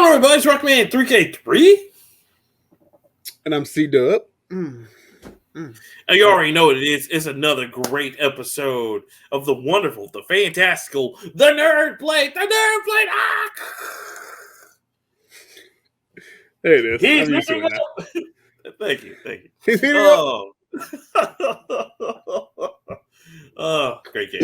everybody, it's Rockman3K3. And I'm CDub. And you already know what it is. It's another great episode of the wonderful, the fantastical, the Nerd Plate. Ah! There it is. He's I'm used to it now. Thank you. He's heating Oh. Oh, great game.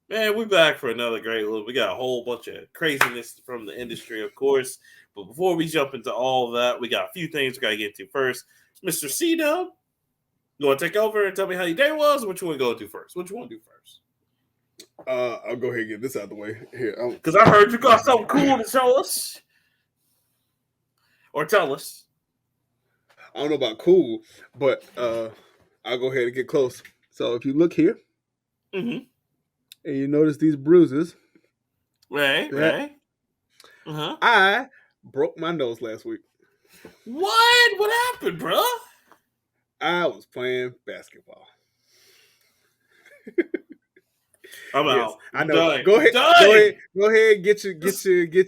Man, we're back for another great one. We got a whole bunch of craziness from the industry, of course. But before we jump into all of that, we got a few things we got to get to first. Mr. CDub, you want to take over and tell me how your day was? What you want to go do first? I'll go ahead and get this out of the way here. Because I heard you got something cool to show us. Or tell us. I don't know about cool, but I'll go ahead and get close. So if you look here, and you notice these bruises. Right. Uh-huh. I broke my nose last week. What? What happened, bro? I was playing basketball. I'm out. I know. Done. Go ahead. Get your Game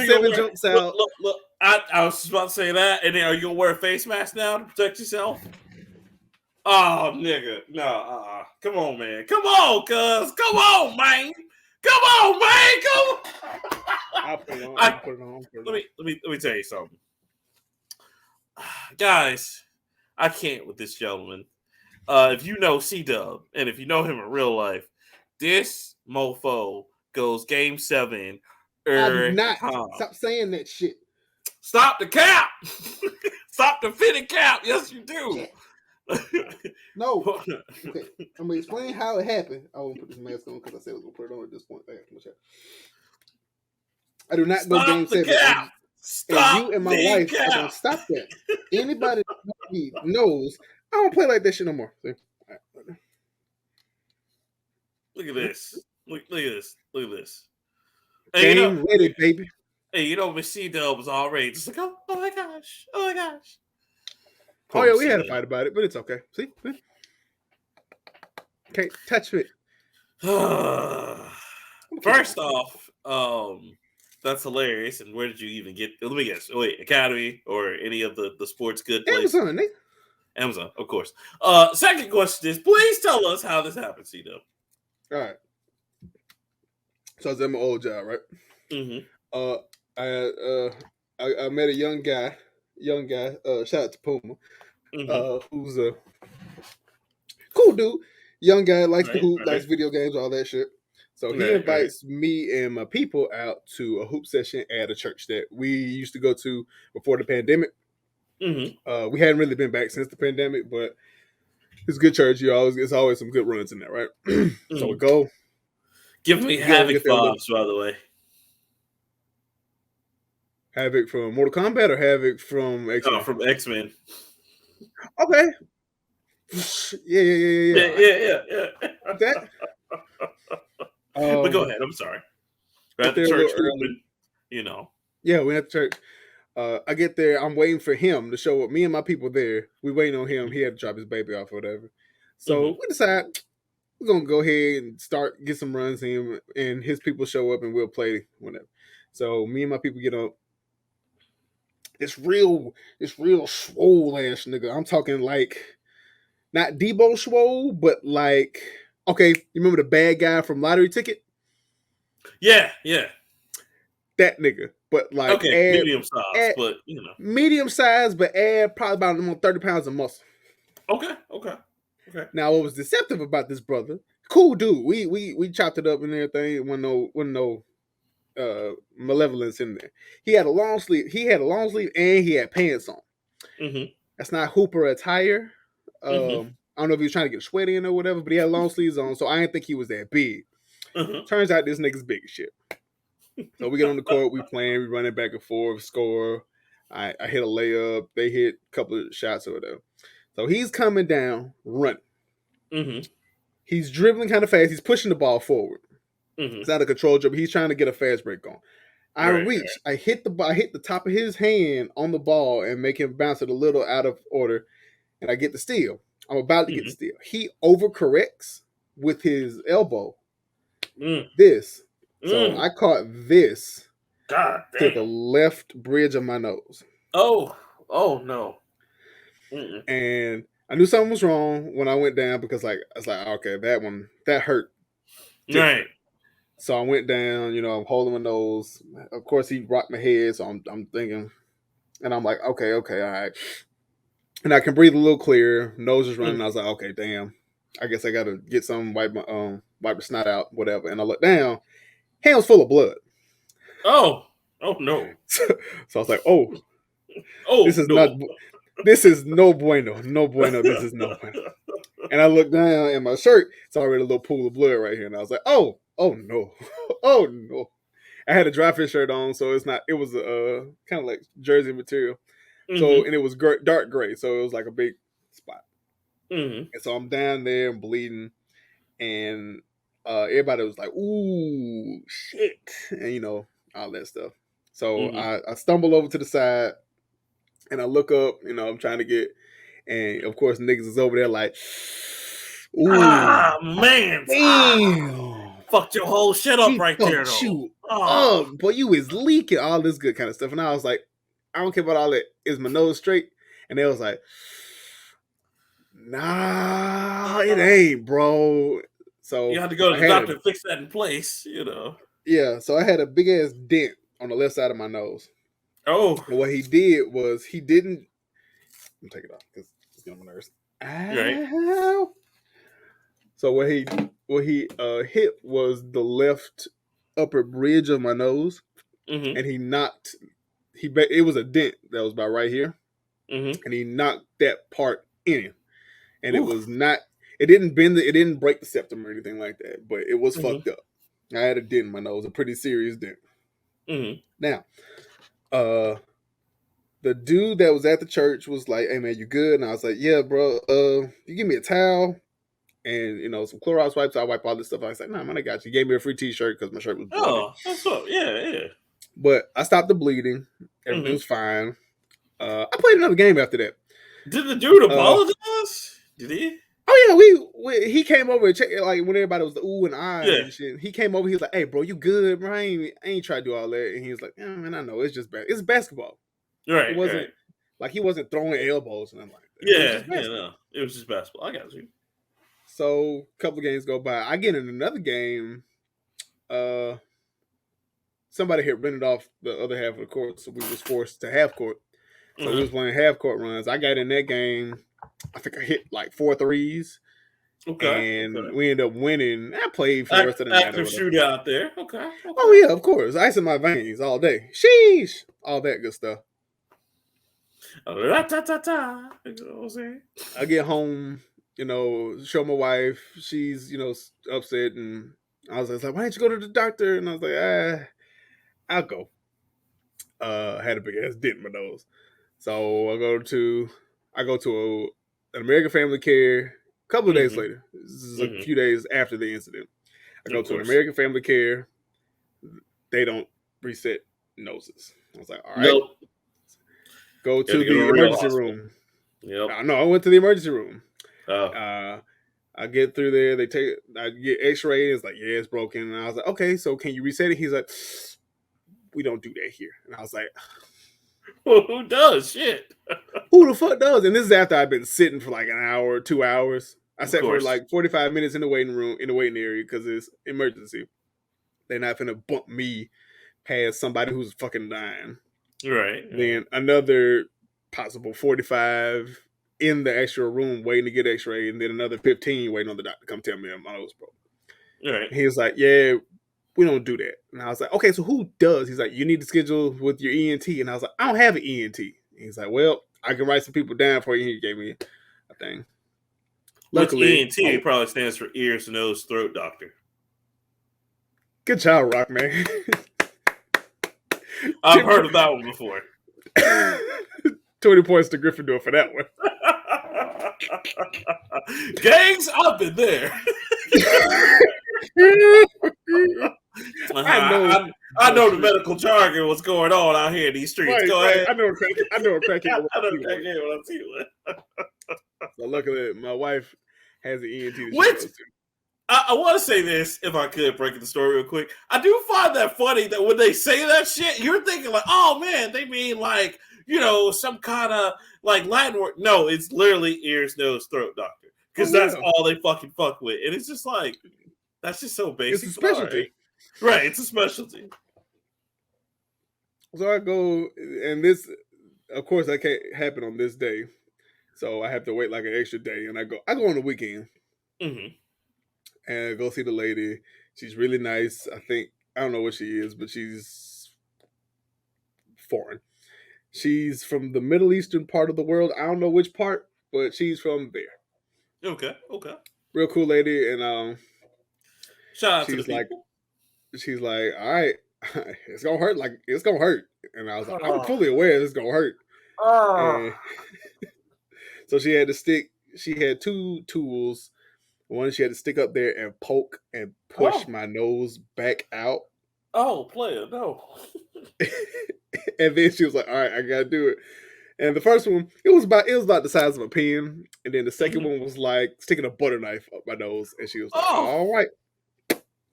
7 jumps out. Look. I was just about to say that, and then are you gonna wear a face mask now to protect yourself? Oh, nigga, no. Come on, man. Come on, cuz. Come on, man. I'll put it on. Let me tell you something, guys. I can't with this gentleman. If you know CDub and if you know him in real life, this mofo goes game 7. I do not. Stop saying that shit. Stop the cap. Stop the fitted cap. Yes, you do. No. Okay. I'm gonna explain how it happened. I won't put this mask on because I said I was gonna put it on at this point. I do not go game 7. Cap. And you and my wife are gonna stop that. Anybody that knows I don't play like that shit no more. See? Right. Look at this. Look at this. Hey, ready, baby. Hey, Miss C-Dub was already just like, oh my gosh. Oh yeah, we had a fight about it, but it's okay. See? Can't touch it. First off, that's hilarious. And where did you even get? Let me guess. Wait, Academy or any of the sports good places? Amazon, of course. Second question is, please tell us how this happened, C-Dub. All right. So I was at my old job, right? Mm-hmm. I met a young guy. Shout out to Puma. Who's a cool dude. Young guy, likes to hoop, likes video games, all that shit. So he invites me and my people out to a hoop session at a church that we used to go to before the pandemic. We hadn't really been back since the pandemic, but it's a good church. It's always some good runs in there, right? So we go. Give me Havoc vibes, by the way. Havoc from Mortal Kombat or Havoc from X-Men? Oh, from X-Men. Okay. Yeah. That. But go ahead. I'm sorry. We're at the church hooping, Yeah, we're at the church. I get there. I'm waiting for him to show up. Me and my people there. We waiting on him. He had to drop his baby off or whatever. So we decide we're gonna go ahead and get some runs in, and his people show up and we'll play whenever. So me and my people get up. This real swole ass nigga. I'm talking like not Debo swole, but like, okay, you remember the bad guy from Lottery Ticket? Yeah. That nigga. But like medium size, but medium size, but add probably about 30 pounds of muscle. Okay. Now, what was deceptive about this brother? Cool dude. We chopped it up and everything. Wasn't no malevolence in there. He had a long sleeve, and he had pants on. That's not Hooper attire. I don't know if he was trying to get a sweat in or whatever, but he had long sleeves on, so I didn't think he was that big. Turns out this nigga's big as shit. So we get on the court, we playing, we running back and forth, score. I hit a layup, they hit a couple of shots or whatever. So he's coming down, running. He's dribbling kind of fast. He's pushing the ball forward. It's out of control dribble. He's trying to get a fast break on. I reach. I hit the top of his hand on the ball and make him bounce it a little out of order, and I get the steal. I'm about to get the steal. He overcorrects with his elbow. This. So I caught this God to the damn. left bridge of my nose. Oh no. Mm-mm. And I knew something was wrong when I went down because I was like, okay, that hurt different. Right. So I went down, I'm holding my nose. Of course, he rocked my head, so I'm thinking, and I'm like, okay, all right. And I can breathe a little clearer. Nose is running. I was like, okay, damn. I guess I gotta get some wipe the snot out, whatever. And I looked down, hand's full of blood. Oh no. So I was like, oh this is no. this is no bueno. No bueno. This is no bueno. And I looked down and my shirt, it's already a little pool of blood right here. And I was like, oh no. Oh no. I had a dry fit shirt on, so it was kind of like jersey material. So, and it was dark gray, so it was like a big spot. And so I'm down there and bleeding, and everybody was like, ooh, shit. And all that stuff. So I stumble over to the side and I look up, I'm trying to get, and of course niggas is over there like, ooh, man, damn, fucked your whole shit up right there, though. You up, boy, you was leaking all this good kind of stuff, and I was like, I don't care about all that. Is my nose straight? And they was like, nah, it ain't, bro. So you had to go to the doctor and fix that in place, Yeah, so I had a big ass dent on the left side of my nose. Oh. And what he did was he didn't. I'm take it off because it's getting on my nerves. Right. So what he hit was the left upper bridge of my nose, and he knocked. It was a dent that was about right here, and he knocked that part in, and it was not. It didn't bend. It didn't break the septum or anything like that, but it was fucked up. I had a dent in my nose, a pretty serious dent. Now, the dude that was at the church was like, "Hey man, you good?" And I was like, "Yeah, bro. You give me a towel and some Clorox wipes. I wipe all this stuff." I was like, "Nah, man, I got you." He gave me a free T-shirt because my shirt was bloody. Oh, that's what. Yeah. But I stopped the bleeding. Everything was fine. I played another game after that. Did the dude apologize? Did he? Oh yeah, he came over and checked, like when everybody was the ooh and ah and shit. He came over. He was like, "Hey, bro, you good, bro? I ain't trying to do all that." And he was like, "Yeah, man, I know. It's just it's basketball." Right. It wasn't like he wasn't throwing elbows and nothing like that. It was just basketball. I got you. So a couple of games go by. I get in another game. Somebody had rented off the other half of the court, so we was forced to half court. So we was playing half court runs. I got in that game. I think I hit like 4 threes. Okay. And we ended up winning. I played for the rest of the night. Active shootout there. Okay. Oh yeah, of course. Ice in my veins all day. Sheesh. All that good stuff. You know what I'm saying? I get home, show my wife. She's, upset, and I was like, "Why didn't you go to the doctor?" And I was like, I'll go. Had a big ass dent in my nose. So I go to an American Family Care a couple of days later. This is a few days after the incident. I go to an American Family Care. They don't reset noses. I was like, all right. Nope. Go to the emergency room. Yep. No, I went to the emergency room. I get through there. I get x-ray. It's like, yeah, it's broken. And I was like, okay, so can you reset it? He's like, we don't do that here. And I was like, well, who does? Shit. Who the fuck does? And this is after I've been sitting for like an hour, 2 hours. I sat for like 45 minutes in the waiting room, in the waiting area, because it's emergency. They're not finna bump me past somebody who's fucking dying. Right. Then another possible 45 in the extra room waiting to get x-ray, and then another 15 waiting on the doctor to come tell me my nose broke. Right. He was like, yeah, we don't do that. And I was like, okay, so who does? He's like, you need to schedule with your ENT. And I was like, I don't have an ENT. He's like, well, I can write some people down for you. He gave me a thing. Luckily, ENT probably stands for ears, nose, throat doctor. Good job, Rockman. I've heard of that one before. 20 points to Gryffindor for that one. Gangs, I've been there. I know the medical jargon. What's going on out here in these streets? Right, Go ahead. I know a crackhead. I know a crackhead. I know a crackhead when I see one. So luckily, my wife has an ENT. I want to say this, if I could, break the story real quick. I do find that funny that when they say that shit, you're thinking like, oh man, they mean like, some kind of like Latin word. No, it's literally ears, nose, throat doctor. Because that's all they fucking fuck with. And it's just like, that's just so basic. It's a specialty. Right, it's a specialty. So I go, and this, of course, that can't happen on this day. So I have to wait like an extra day, and I go on the weekend. Mm-hmm. And I go see the lady. She's really nice. I don't know what she is, but she's foreign. She's from the Middle Eastern part of the world. I don't know which part, but she's from there. Okay. Real cool lady, and shout out to the people. She's like, all right, it's gonna hurt. Like it's gonna hurt, and I was like, I'm fully aware it's gonna hurt. And so she had to stick. She had two tools. One, she had to stick up there and poke and push my nose back out. Oh, player, no. And then she was like, all right, I gotta do it. And the first one, it was about the size of a pen. And then the second one was like sticking a butter knife up my nose. And she was like, all right.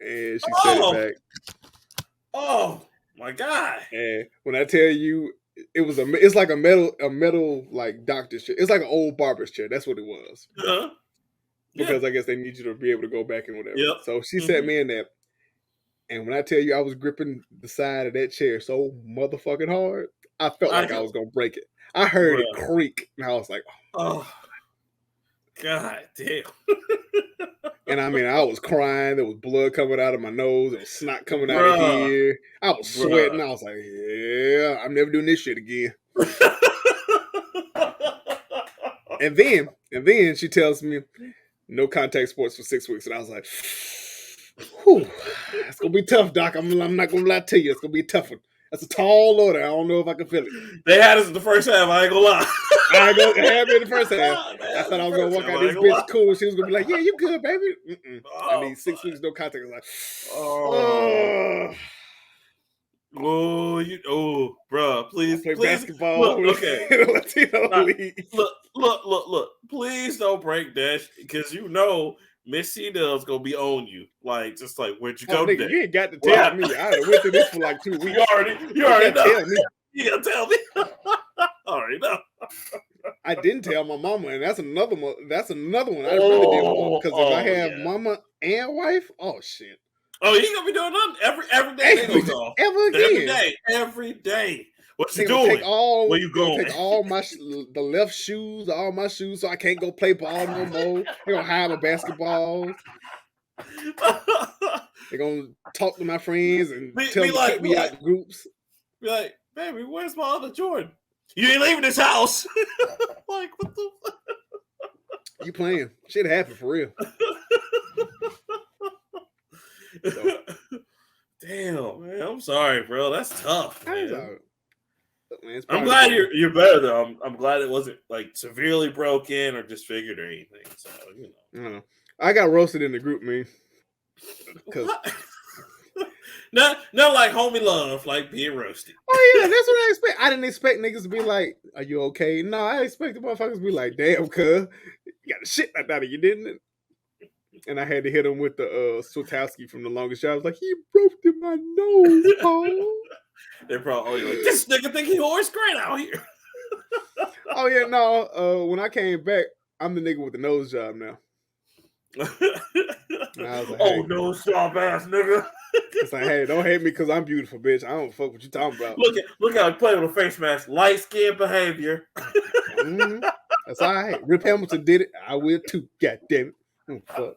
And she set it back. Oh my God. And when I tell you, it's like a metal like doctor's chair. It's like an old barber's chair. That's what it was. Uh-huh. Because I guess they need you to be able to go back and whatever. Yep. So she sat me in that. And when I tell you I was gripping the side of that chair so motherfucking hard, I felt like I was going to break it. I heard it creak. And I was like, oh, God damn. And I mean, I was crying. There was blood coming out of my nose. There was snot coming out of here. I was sweating. I was like, yeah, I'm never doing this shit again. And then she tells me, no contact sports for 6 weeks. And I was like, whew, it's going to be tough, Doc. I'm not going to lie to you. It's going to be a tough one. That's a tall order. I don't know if I can feel it. They had us in the first half. I ain't going to lie. I ain't going to have me in the first half. I thought I was going to walk out this bitch cool. She was going to be like, yeah, you good, baby. I need 6 weeks, no contact. I was like, bro, please. Play basketball. Look, okay. Latino league. Look. Please don't break that because Miss CDub's gonna be on you. Like, just like, where'd you go today? You ain't got to tell me. I went through this for like 2 weeks. You already know. Tell me. You gotta tell me. I already know. I didn't tell my mama, and that's another one. I really didn't want because if I have mama and wife, oh shit. Oh, you ain't gonna be doing nothing every day. Every day. What you doing? Where you going? Take all the left shoes, all my shoes, so I can't go play ball no more. They're gonna hide my basketballs. They're gonna talk to my friends and tell me to take me out in groups. Be like, baby, where's my other Jordan? You ain't leaving this house. Like, what the fuck? You playing? Shit happened for real. So. Damn, man. I'm sorry, bro. That's tough, man. I'm glad you're better though. I'm glad it wasn't like severely broken or disfigured or anything. So I got roasted in the group, man. not like homie love, like being roasted. Oh yeah, that's what I expect. I didn't expect niggas to be like, "Are you okay?" No, I expected motherfuckers to be like, "Damn, cuz you got the shit like that, you didn't it?" And I had to hit him with the Swatowski from The Longest Yard. I was like, he broke in my nose, Paul. They're probably like, this nigga think he horse great out here. Oh yeah, no. When I came back, I'm the nigga with the nose job now. Like, nose job ass nigga. It's like, hey, don't hate me because I'm beautiful, bitch. I don't fuck what you talking about. Look how he played with a face mask. Light skin behavior. That's all right. Rip Hamilton did it. I will too. God damn it. Fuck.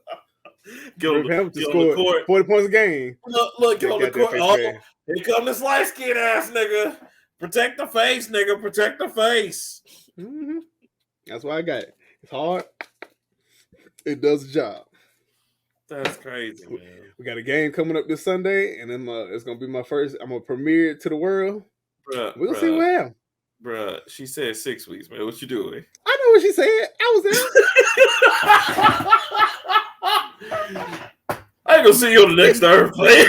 Rip Hamilton scored 40 points a game. Look, get on the court. Oh, here come this light skin ass nigga. Protect the face, nigga. Protect the face. Mm-hmm. That's why I got it. It's hard. It does the job. That's crazy, man. We got a game coming up this Sunday, and then it's gonna be my first. I'm gonna premiere it to the world. We're gonna see what happens. Bruh, she said 6 weeks, man. What you doing? I know what she said. I was there. I ain't gonna see you on the next Earth, man.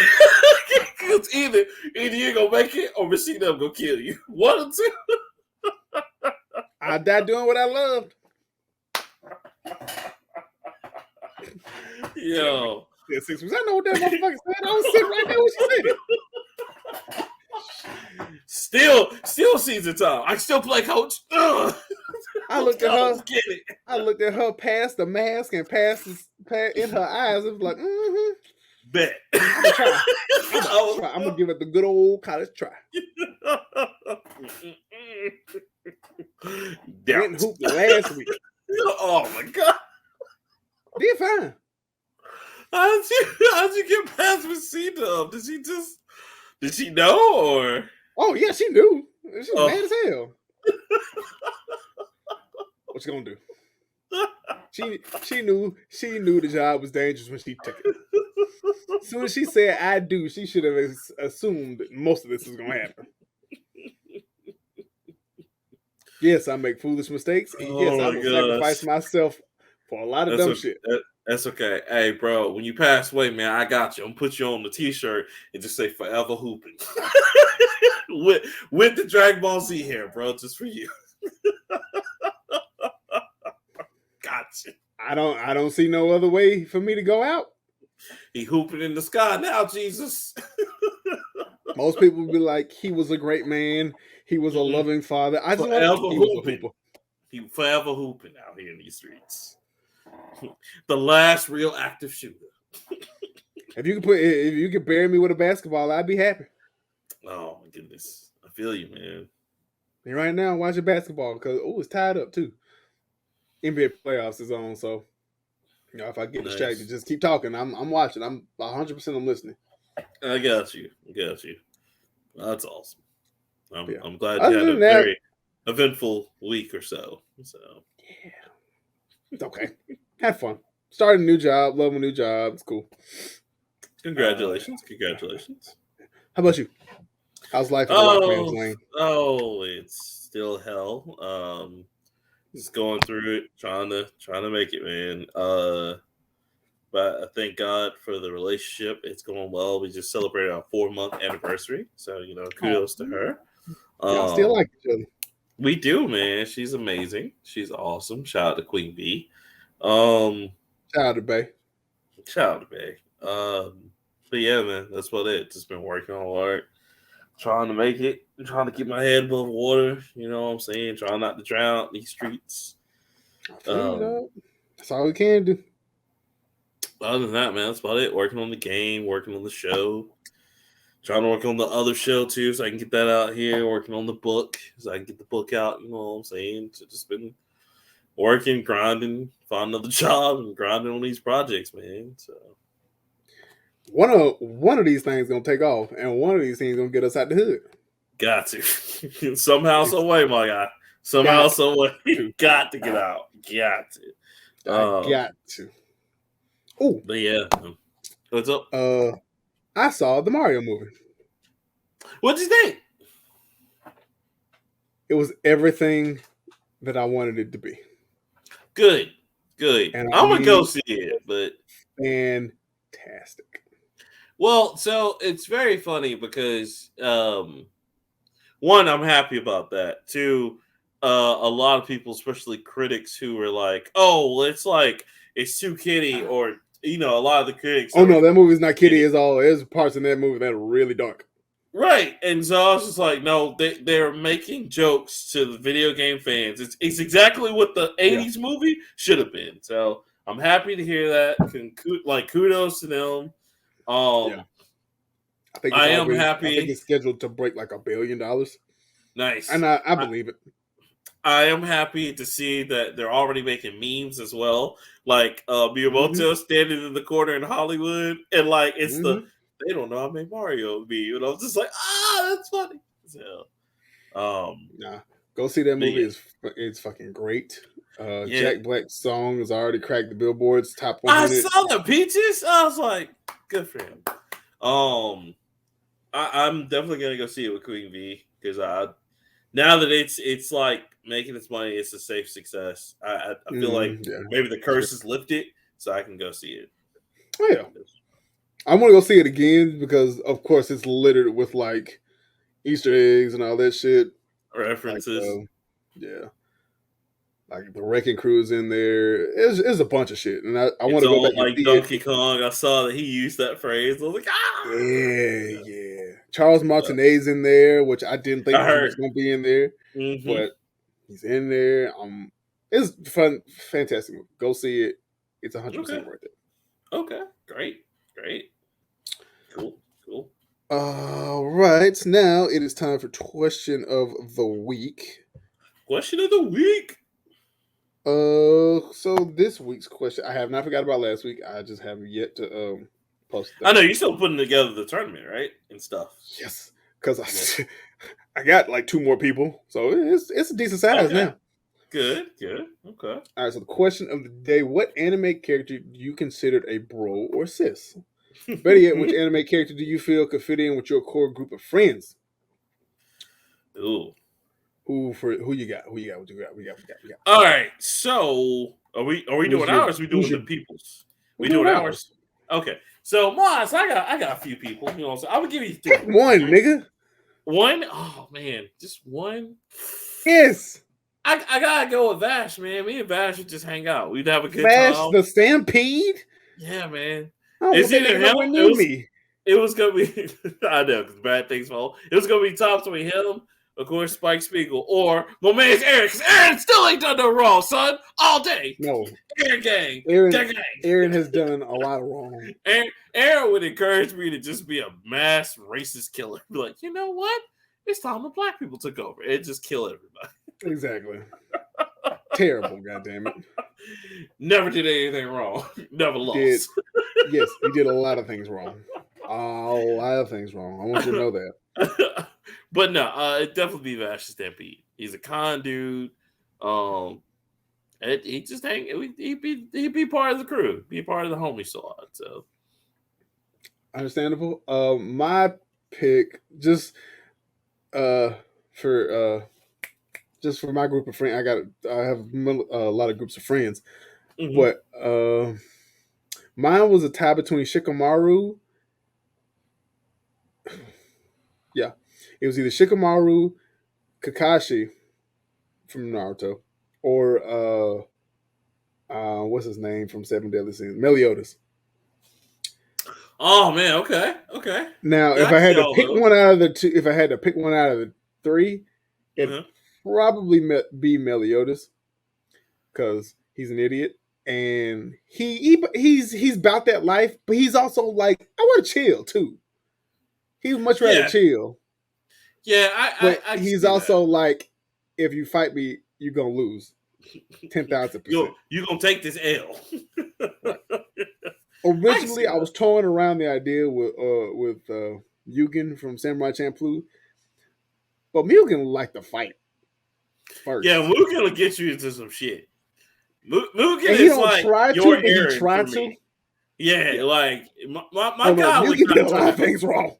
It's either you ain't gonna make it or Miss CDub gonna kill you. One or two. I died doing what I loved. Yo. Yeah, 6 weeks. I know what that motherfucker said. I was sitting right there when she said it. Still season time. I still play coach. Ugh. I looked at her. Get it. I looked at her past the mask and past in her eyes. It was like, Bet. I'm gonna try. I'm gonna give it the good old college try. Went and hooped last week. Oh my god. Did fine. How'd you get past with CDub? Did she know or? Oh yeah, she knew. She was mad as hell. What you gonna do? She knew the job was dangerous when she took it. As soon as she said I do, she should have assumed that most of this was gonna happen. Yes, I make foolish mistakes, and yes, I will sacrifice myself for a lot of dumb shit. That's okay. Hey, bro, when you pass away, man, I got you. I'm gonna put you on the t-shirt and just say "Forever Hooping" with the Dragon Ball Z hair, bro, just for you. Gotcha. I don't see no other way for me to go out. He hooping in the sky now, Jesus. Most people would be like, he was a great man. He was a loving father. I just forever want he was a hooper. He forever hooping out here in these streets. The last real active shooter. If you could bury me with a basketball, I'd be happy. Oh my goodness. I feel you, man. And right now, watching basketball because it's tied up too. NBA playoffs is on, so if I get distracted, just keep talking. I'm watching. I'm 100%. I'm listening. I got you. That's awesome. I'm glad Other you had than a that, very eventful week or so. Yeah, it's okay. Had fun. Started a new job. Love my new job. It's cool. Congratulations. How about you? How's life in the Rockman's Lane? Oh, it's still hell. Just going through it, trying to make it, man. But I thank God for the relationship. It's going well. We just celebrated our 4-month anniversary, so kudos to her. Y'all still like each other? We do, man. She's amazing. She's awesome. Shout out to Queen B. Shout out to Bay. But yeah, man, that's about it. Just been working hard, trying to make it, trying to keep my head above water. You know what I'm saying? Trying not to drown these streets. That's all we can do. Other than that, man, that's about it. Working on the game, working on the show, trying to work on the other show too, so I can get that out here. Working on the book, so I can get the book out. You know what I'm saying? So just been working, grinding, find another job, and grinding on these projects, man. So one of these things gonna take off, and one of these things gonna get us out the hood. Got to somehow, some way, my guy. Somehow, some way, you got to get out. Got to. Got to. Oh, but yeah, what's up? I saw the Mario movie. What'd you think? It was everything that I wanted it to be. Good. And I'm gonna go see it, but fantastic. Well, so it's very funny because one, I'm happy about that. Two, a lot of people, especially critics, who were like, "Oh, well, it's too kiddie," or a lot of the critics. Oh no, that movie's not kiddie. There's parts in that movie that are really dark. Right, and so I was just like, no, they're making jokes to the video game fans. It's exactly what the 80s movie should have been. So I'm happy to hear that. Kudos to them. I am happy. I think it's scheduled to break like $1 billion. Nice, and I believe it. I am happy to see that they're already making memes as well. Like Miyamoto standing in the corner in Hollywood, and it's they don't know I made Mario meme, and I was just like, that's funny. So, go see that movie. It's fucking great. Jack Black's song has already cracked the Billboard's top 100. I saw the Peaches. I was like, good for him. I'm definitely gonna go see it with Queen V because now that it's like making its money, it's a safe success. I feel like maybe the curse is lifted, so I can go see it. Oh yeah, I want to go see it again because, of course, it's littered with like Easter eggs and all that shit, references. Like the Wrecking Crew's in there. It's a bunch of shit, and I want It's to go all back and like see it. Donkey Kong. I saw that he used that phrase. I was like, Yeah, yeah. yeah. Charles Martinet's in there, which I didn't think I he was heard. going to be in there, Mm-hmm. but he's in there. It's fun, fantastic movie. Go see it. It's 100% Okay. worth it. Okay. Great. Great. Cool. Cool. All right, now it is time for question of the week. Question of the week. So this week's question, I have not forgot about last week. I just haven't yet to post that. I know you're still putting together the tournament, right? And stuff. Yes, because I got like 2 more people, so it's a decent size Okay. now. Good. Good. Okay. All right, so the question of the day: what anime character do you consider a bro or sis? Better yet, which anime character do you feel could fit in with your core group of friends? Ooh. Who you got? Who you got? What you got? We got. All right. So are we doing ours? We doing the people's? We doing ours? Okay. So Mars, I got a few people. You know, so I would give you 3. Pick one, nigga. One? Oh man, just one. Yes. I gotta go with Vash, man. Me and Vash would just hang out. We'd have a good Vash time. the Stampede. Yeah, man. I don't It's want either that him. nowhere near me. It was gonna be. I know because bad things fall. It was gonna be top between him, of course, Spike Spiegel, or my man's Aaron. Because Aaron still ain't done no wrong, son. All day. No, Aaron gang. Aaron has done a lot of wrong. Aaron would encourage me to just be a mass racist killer. Be like, you know what? It's time the black people took over. It just kill everybody. Exactly. Terrible, goddammit. Never did anything wrong. Never lost. Yes, he did a lot of things wrong. A lot of things wrong. I want you to know that. But no, it'd definitely be Vash Stampede. He's a con dude. He just he'd be part of the crew, be part of the homie squad. So understandable. My pick just for my group of friends. I have a lot of groups of friends, but mine was a tie between Shikamaru. Yeah, it was either Shikamaru, Kakashi from Naruto, or what's his name from Seven Deadly Sins, Meliodas. Oh man, okay. Now, Yeah, if I had to pick one out of the 2, if I had to pick one out of the 3, it'd probably be Meliodas because he's an idiot and he's about that life, but he's also like, I want to chill too. He would much rather chill. Yeah, I he's also like, if you fight me, you're gonna lose 10,000%. You're gonna take this L. Right. Originally, I was toying around the idea with Yugen from Samurai Champloo, but Mugen like to fight first. Yeah, Mugen will get you into some shit. Mugen and is like your Aaron for me. To. Yeah, like my guy would did a lot of things wrong.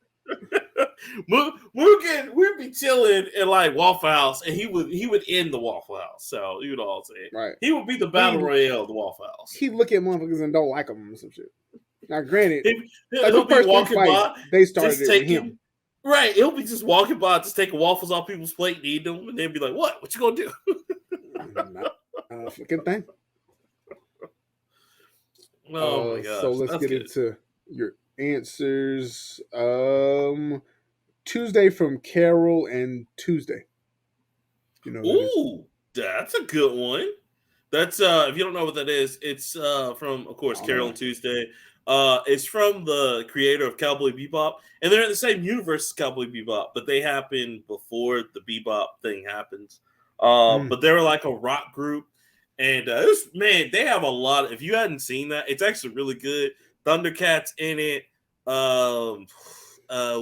Mugen, we'd be chilling in like Waffle House, and he would end the Waffle House. So you know what I'm saying? Right. He would be the battle royale of the Waffle House. He'd look at motherfuckers and don't like them or some shit. Now, granted, he'll be walking by. They started it with him. Right, he'll be just walking by, just taking waffles off people's plate, and eating them, and they'll be like, "What? What you gonna do?" Not a fucking thing. Oh my gosh! So let's get into your answers. Tuesday from Carol and Tuesday. You know. Ooh, that's a good one. That's if you don't know what that is, it's from, of course, Carol and Tuesday. It's from the creator of Cowboy Bebop, and they're in the same universe as Cowboy Bebop, but they happened before the Bebop thing happens. But they were like a rock group, and they have a lot. If you hadn't seen that, it's actually really good. Thundercats in it.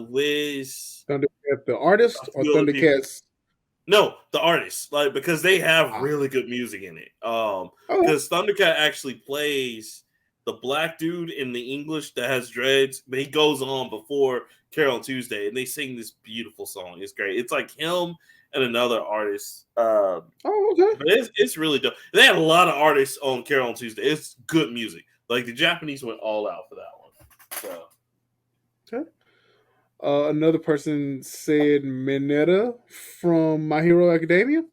Wiz Thundercat the artist or Thundercats? No, the artist, like, because they have really good music in it. Because Thundercat actually plays the black dude in the English that has dreads, but he goes on before Carol and Tuesday, and they sing this beautiful song. It's great. It's like him and another artist. Okay. But it's really dope. They had a lot of artists on Carol and Tuesday. It's good music. Like the Japanese went all out for that one. So. Okay. Another person said Mineta from My Hero Academia.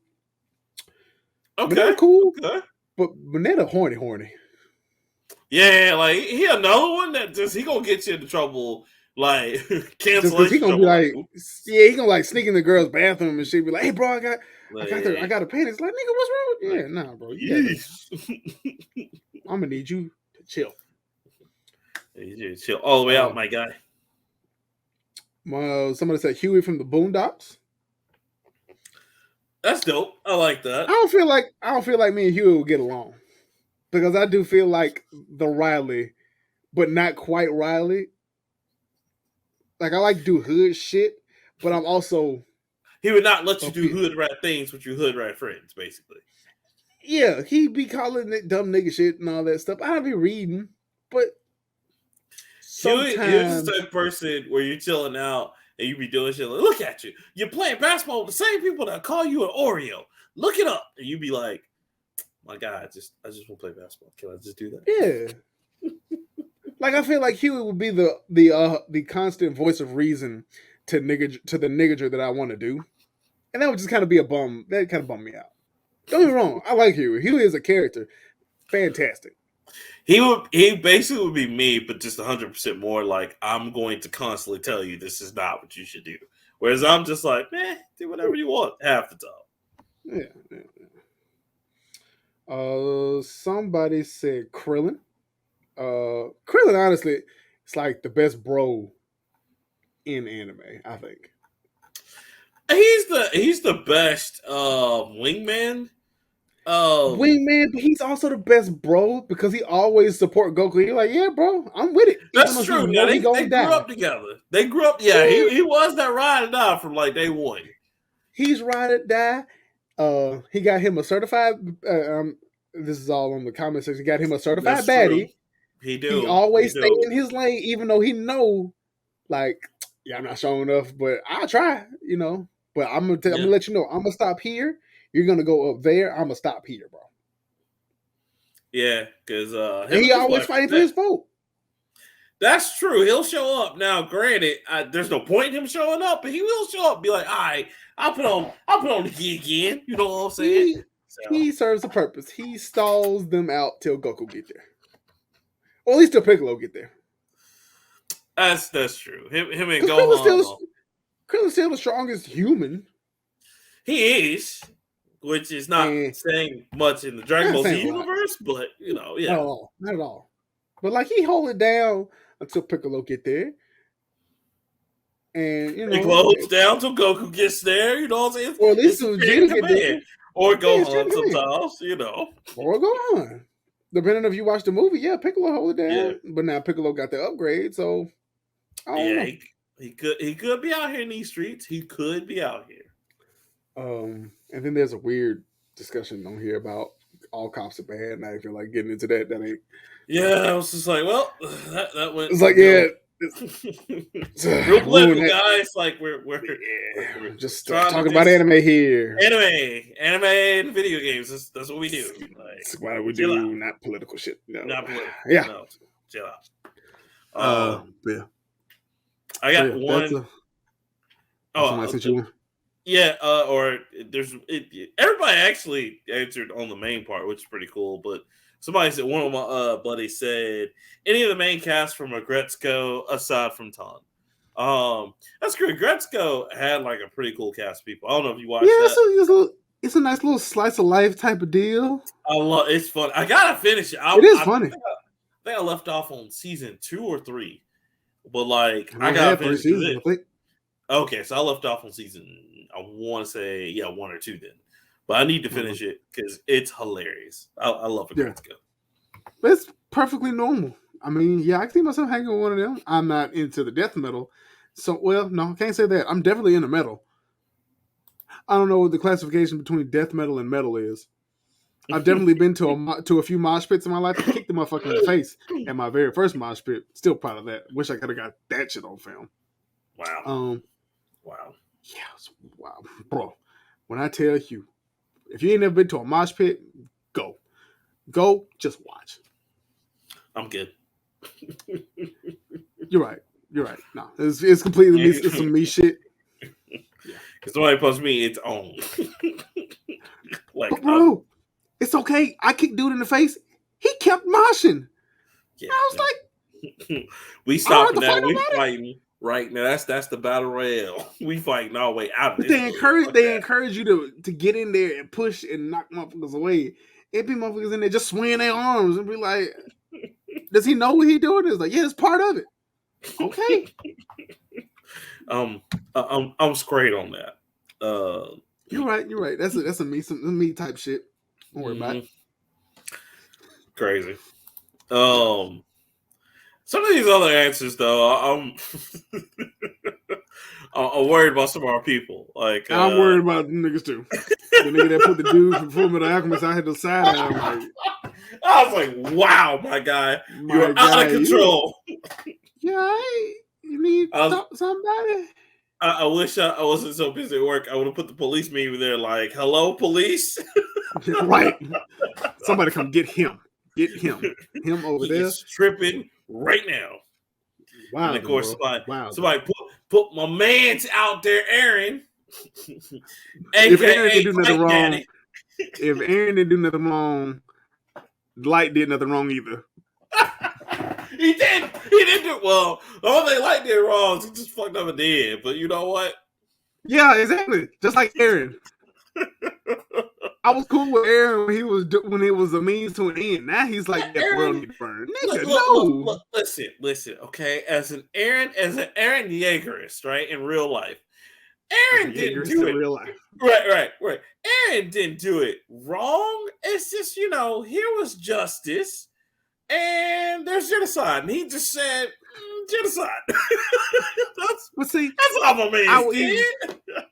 Minetta Okay. cool, Okay. but Minetta horny. Yeah, like he another one that just he gonna get you into trouble, like Just because he cancellation gonna be trouble. Like, like, yeah, he gonna like sneak in the girl's bathroom and she be like, hey, bro, I got a panties. Like, nigga, what's wrong with you? Yeah, nah, bro, you gotta. I'm gonna need you to chill. Chill all the way out, my guy. Somebody said Huey from the Boondocks. That's dope. I like that. I don't feel like me and Huey will get along because I do feel like the Riley, but not quite Riley. Like I like to do hood shit, but I'm also he would not let you do hood rat things with your hood rat friends, basically. Yeah, he be calling it dumb nigga shit and all that stuff. I'll be reading, but sometimes Huey's the type of person where you're chilling out and you be doing shit like, look at you. You're playing basketball with the same people that call you an Oreo. Look it up. And you be like, my God, I just want to play basketball. Can I just do that? Yeah. Like I feel like Huey would be the constant voice of reason to the niggager that I want to do. And that would just kind of be a bum. That kind of bum me out. Don't get me wrong. I like Huey. Huey is a character. Fantastic. He basically would be me, but just 100% more like I'm going to constantly tell you this is not what you should do. Whereas I'm just like, man, do whatever you want half the time. Yeah. Somebody said Krillin. Krillin, honestly, it's like the best bro in anime, I think. He's the best wingman. Wingman, but he's also the best bro because he always support Goku. He's like, yeah, bro, I'm with it. That's true. Yeah, they grew up together. They grew up. Yeah, he was that ride or die from like day one. He's ride or die. He got him a certified. This is all on the comment section. He got him a certified baddie. True. He always stay in his lane, even though he know, like, yeah, I'm not showing enough, but I'll try. You know, but I'm gonna let you know. I'm gonna stop here. You're gonna go up there. I'm gonna stop here, bro. Yeah, because he always fighting for his vote. That's true. He'll show up. Now, granted, there's no point in him showing up, but he will show up. And be like, all right, I'll put on the gig again. You know what I'm saying? He serves a purpose. He stalls them out till Goku get there, or at least till Piccolo get there. That's true. Him and Gohan. Krillin's still the strongest human. He is. Which is not saying much in the Dragon Ball Z universe, but you know, yeah. Not at all. But like he hold it down until Piccolo get there. And you know he holds down till Goku gets there, you know what I'm saying? Or at least Vegeta get there. Or Gohan sometimes, you know. Or Gohan. Depending if you watch the movie, yeah, Piccolo hold it down. Yeah. But now Piccolo got the upgrade, so I don't know. He could be out here in these streets. He could be out here. And then there's a weird discussion on here about all cops are bad, and I feel like getting into that. That ain't. Yeah, I was just like, well, that went. It's like, yeah, real political, guys. Like we're just talking about anime here. Anime, and video games. That's what we do. Like, that's why we do not political shit. No, not political. Yeah, no, chill out. Yeah. I got one. Somebody sent you one. Yeah, or everybody actually answered on the main part, which is pretty cool. But somebody said, one of my buddies said, any of the main cast from Agretzko aside from Ton. That's good. Agretzko had like a pretty cool cast of people. I don't know if you watched that. It's a nice little slice of life type of deal. It's fun. I gotta finish it. It is funny. I think I left off on season 2 or 3, but like I gotta finish it. Okay, so I left off on season, I want to say, 1 or 2 then. But I need to finish it because it's hilarious. I love it. Yeah. It's perfectly normal. I mean, yeah, I can see myself hanging with one of them. I'm not into the death metal. So, well, no, I can't say that. I'm definitely into metal. I don't know what the classification between death metal and metal is. I've definitely been to a few mosh pits in my life. I kicked the motherfucker in the face at my very first mosh pit. Still proud of that. Wish I could have got that shit on film. Wow. Wow. Yes. Wow. Bro, when I tell you, if you ain't never been to a mosh pit, go. Go, just watch. I'm good. You're right. No, it's completely me. It's some me shit. Because somebody posts me, it's on. Like, but bro, It's okay. I kicked dude in the face. He kept moshing. Yeah, I was no. like, We I don't have stopping to that. fight We nobody. fighting right now. That's the battle royale. We fighting our way out of But this. they encourage you to get in there and push and knock motherfuckers away. It be motherfuckers in there just swinging their arms and be like, does he know what he doing? It's like, yeah, it's part of it. Okay. I'm straight on that. You're right. That's a me type shit. Don't worry about it. Crazy. Some of these other answers though, I'm worried about some of our people. Like I'm worried about the niggas too. The nigga that put the dude from Fullmetal Alchemist, I had to side eye. I'm like, I was like, wow, my guy, you're out of control. Yeah, you need somebody. I wish I wasn't so busy at work. I would have put the police meme there, like, "Hello, police." Right. Somebody come get him. Get him. Him over there. He's tripping right now. Wow. And of course, somebody put my man's out there, Aaron. If Aaron didn't do nothing wrong, if Aaron didn't do nothing wrong, Light did nothing wrong either. He didn't do well. The only thing Light did wrong is he just fucked up and did. But you know what? Yeah, exactly. Just like Aaron. I was cool with Aaron when it was a means to an end. Now he's like, that world need to burn. Nigga, look, listen. Okay, as an Aaron Yeagerist, right, in real life, Aaron didn't do it. Real life. Right. Aaron didn't do it wrong. It's just, here was justice. And there's genocide. And he just said, genocide. that's all my man did.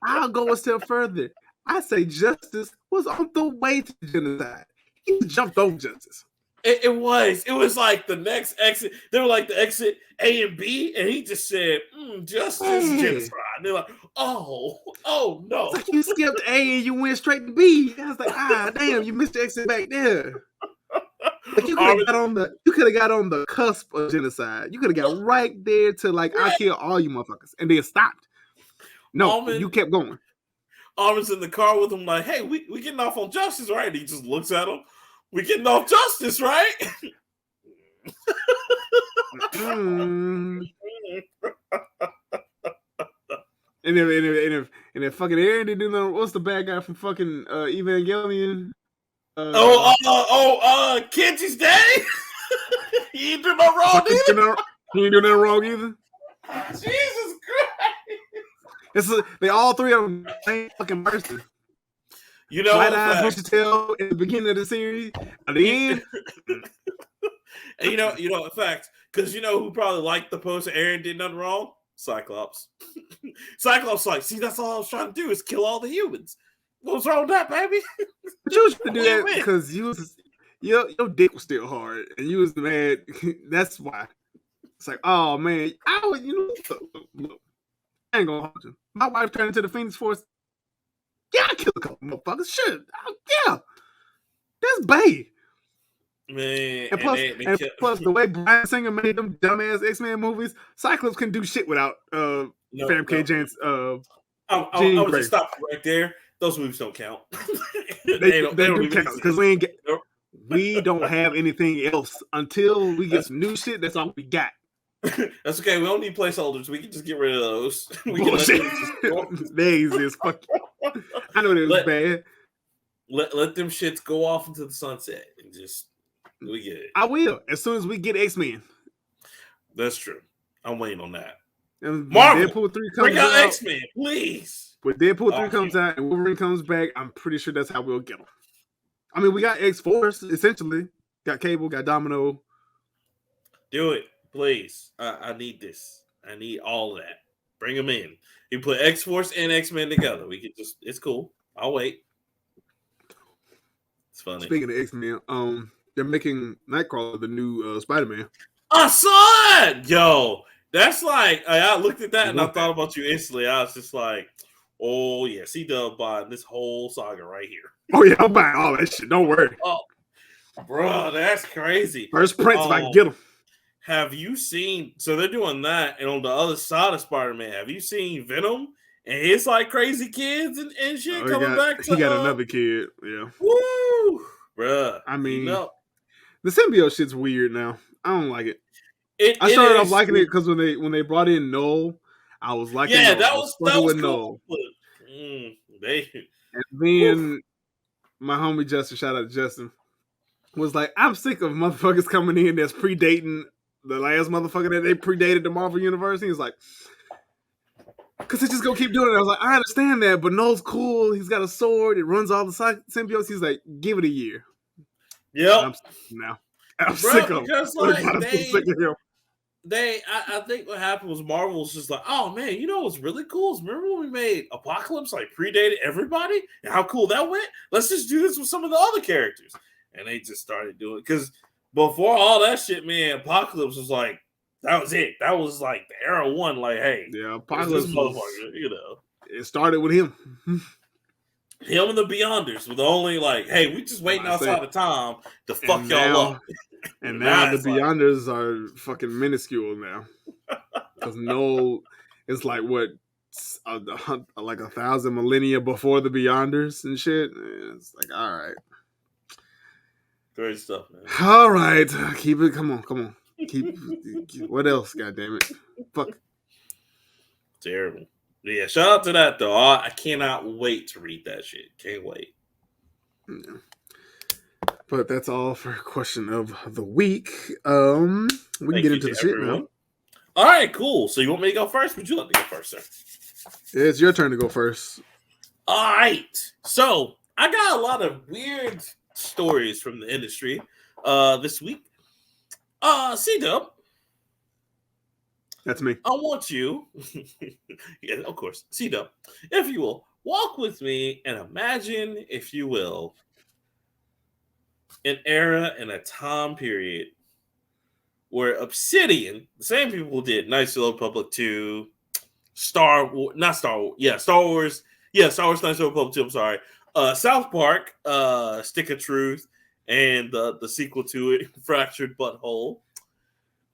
I'll go a step further. I say justice was on the way to genocide. He jumped over justice. It was like the next exit. They were like the exit A and B, and he just said, justice, genocide. And they're like, oh no. It's like you skipped A and you went straight to B. I was like, damn, you missed your exit back there. Like you could have got on the cusp of genocide. You could have got right there to like, I'll kill all you motherfuckers, and then stopped. No, you kept going. Armin's in the car with him, like, hey, we getting off on justice, right? And he just looks at him. We getting off justice, right? And if fucking Aaron didn't do nothing, what's the bad guy from fucking Evangelion? Kenji's daddy? He ain't do no wrong either. He ain't do nothing wrong either. Jesus Christ. They all three of them same fucking person. You know what? Tell in the beginning of the series, at the end. And you know, in fact, because you know who probably liked the post Aaron did nothing wrong? Cyclops. Cyclops like, see, that's all I was trying to do is kill all the humans. What's wrong with that, baby? But you was trying to do that because your dick was still hard and you was mad. That's why. It's like, oh man, look, I ain't gonna hold you. My wife turned into the Phoenix Force. Yeah, I killed a couple motherfuckers. Shit. Yeah. That's bae. Man, and plus the way Bryan Singer made them dumbass X-Men movies, Cyclops can do shit without Famke Janssen. I would just stop right there. Those movies don't count. they don't count because we don't have anything else until we get some new shit. That's all we got. That's okay. We don't need placeholders. We can just get rid of those. We Bullshit. They exist. Fuck you. I know that was bad. Let them shits go off into the sunset and just we get it. I will as soon as we get X-Men. That's true. I'm waiting on that. And Marvel, Deadpool 3 comes bring out X-Men, please. When Deadpool 3 comes out and Wolverine comes back, I'm pretty sure that's how we'll get them. I mean, we got X-Force essentially. Got Cable, got Domino. Do it, please. I need this. I need all of that. Bring them in. You put X-Force and X-Men together. We could it's cool. I'll wait. It's funny. Speaking of X-Men, they're making Nightcrawler the new Spider-Man. I saw it! Yo, that's like, I looked at that and I thought about you instantly. I was just like, oh, yeah, CDub buying this whole saga right here. Oh, yeah, I'm buying all that shit. Don't worry. Oh, bro, that's crazy. First Prince, if I can get them. Have you seen, so they're doing that, and on the other side of Spider-Man, have you seen Venom and his like crazy kids and shit coming back? He got another kid, yeah. Woo! bruh. I You mean, know, the symbiote shit's weird now. I don't like it. it I it started off is. liking it because when they brought in Noel, I was liking Yeah, Noel. I was that fucking was with cool. Noel. But, they. And Whew. then my homie Justin, shout out to Justin, was like, I'm sick of motherfuckers coming in that's predating the last motherfucker that they predated the Marvel Universe. He was like, because they just gonna keep doing it. I was like, I understand that, but Noel's cool. He's got a sword. It runs all the symbiotes. He's like, give it a year. Yep, I'm sick of him now. I'm sick bro. of him. Because like I'm so sick of him. I think what happened was Marvel was just like, oh man, you know what's really cool is remember when we made Apocalypse like predated everybody and how cool that went? Let's just do this with some of the other characters. And they just started doing it because before all that shit, man, Apocalypse was like, that was it. That was like the era one, like, hey, Yeah, there's this Apocalypse was. motherfucker, you know. It started with him. Him and the Beyonders were the only like, hey, we just waiting I say, outside of time to fuck and y'all up. now, and now Now the it's like, Beyonders are fucking minuscule now because Noel is like what, like 1,000 millennia before the Beyonders and shit. And it's like, all right. great stuff, man. All right, keep it. Come on. Keep. What else? God damn it! Fuck. Terrible. Yeah, shout out to that though. I cannot wait to read that shit. Can't wait. Yeah. But that's all for question of the week. We can Thank get you into to the shit now. everyone. All right, cool. So you want me to go first? Would you like to go first, sir? It's your turn to go first. All right. So I got a lot of weird stories from the industry this week. CDub, That's me. I want you, yeah, of course, CDub, if you will, walk with me and imagine, if you will, an era and a time period where Obsidian, the same people who did Knights of the Old Republic 2, Star Wars, not Star Wars, yeah, Star Wars, Star Wars Knights of the Old Republic 2, I'm sorry, South Park, Stick of Truth, and the sequel to it, Fractured Butthole.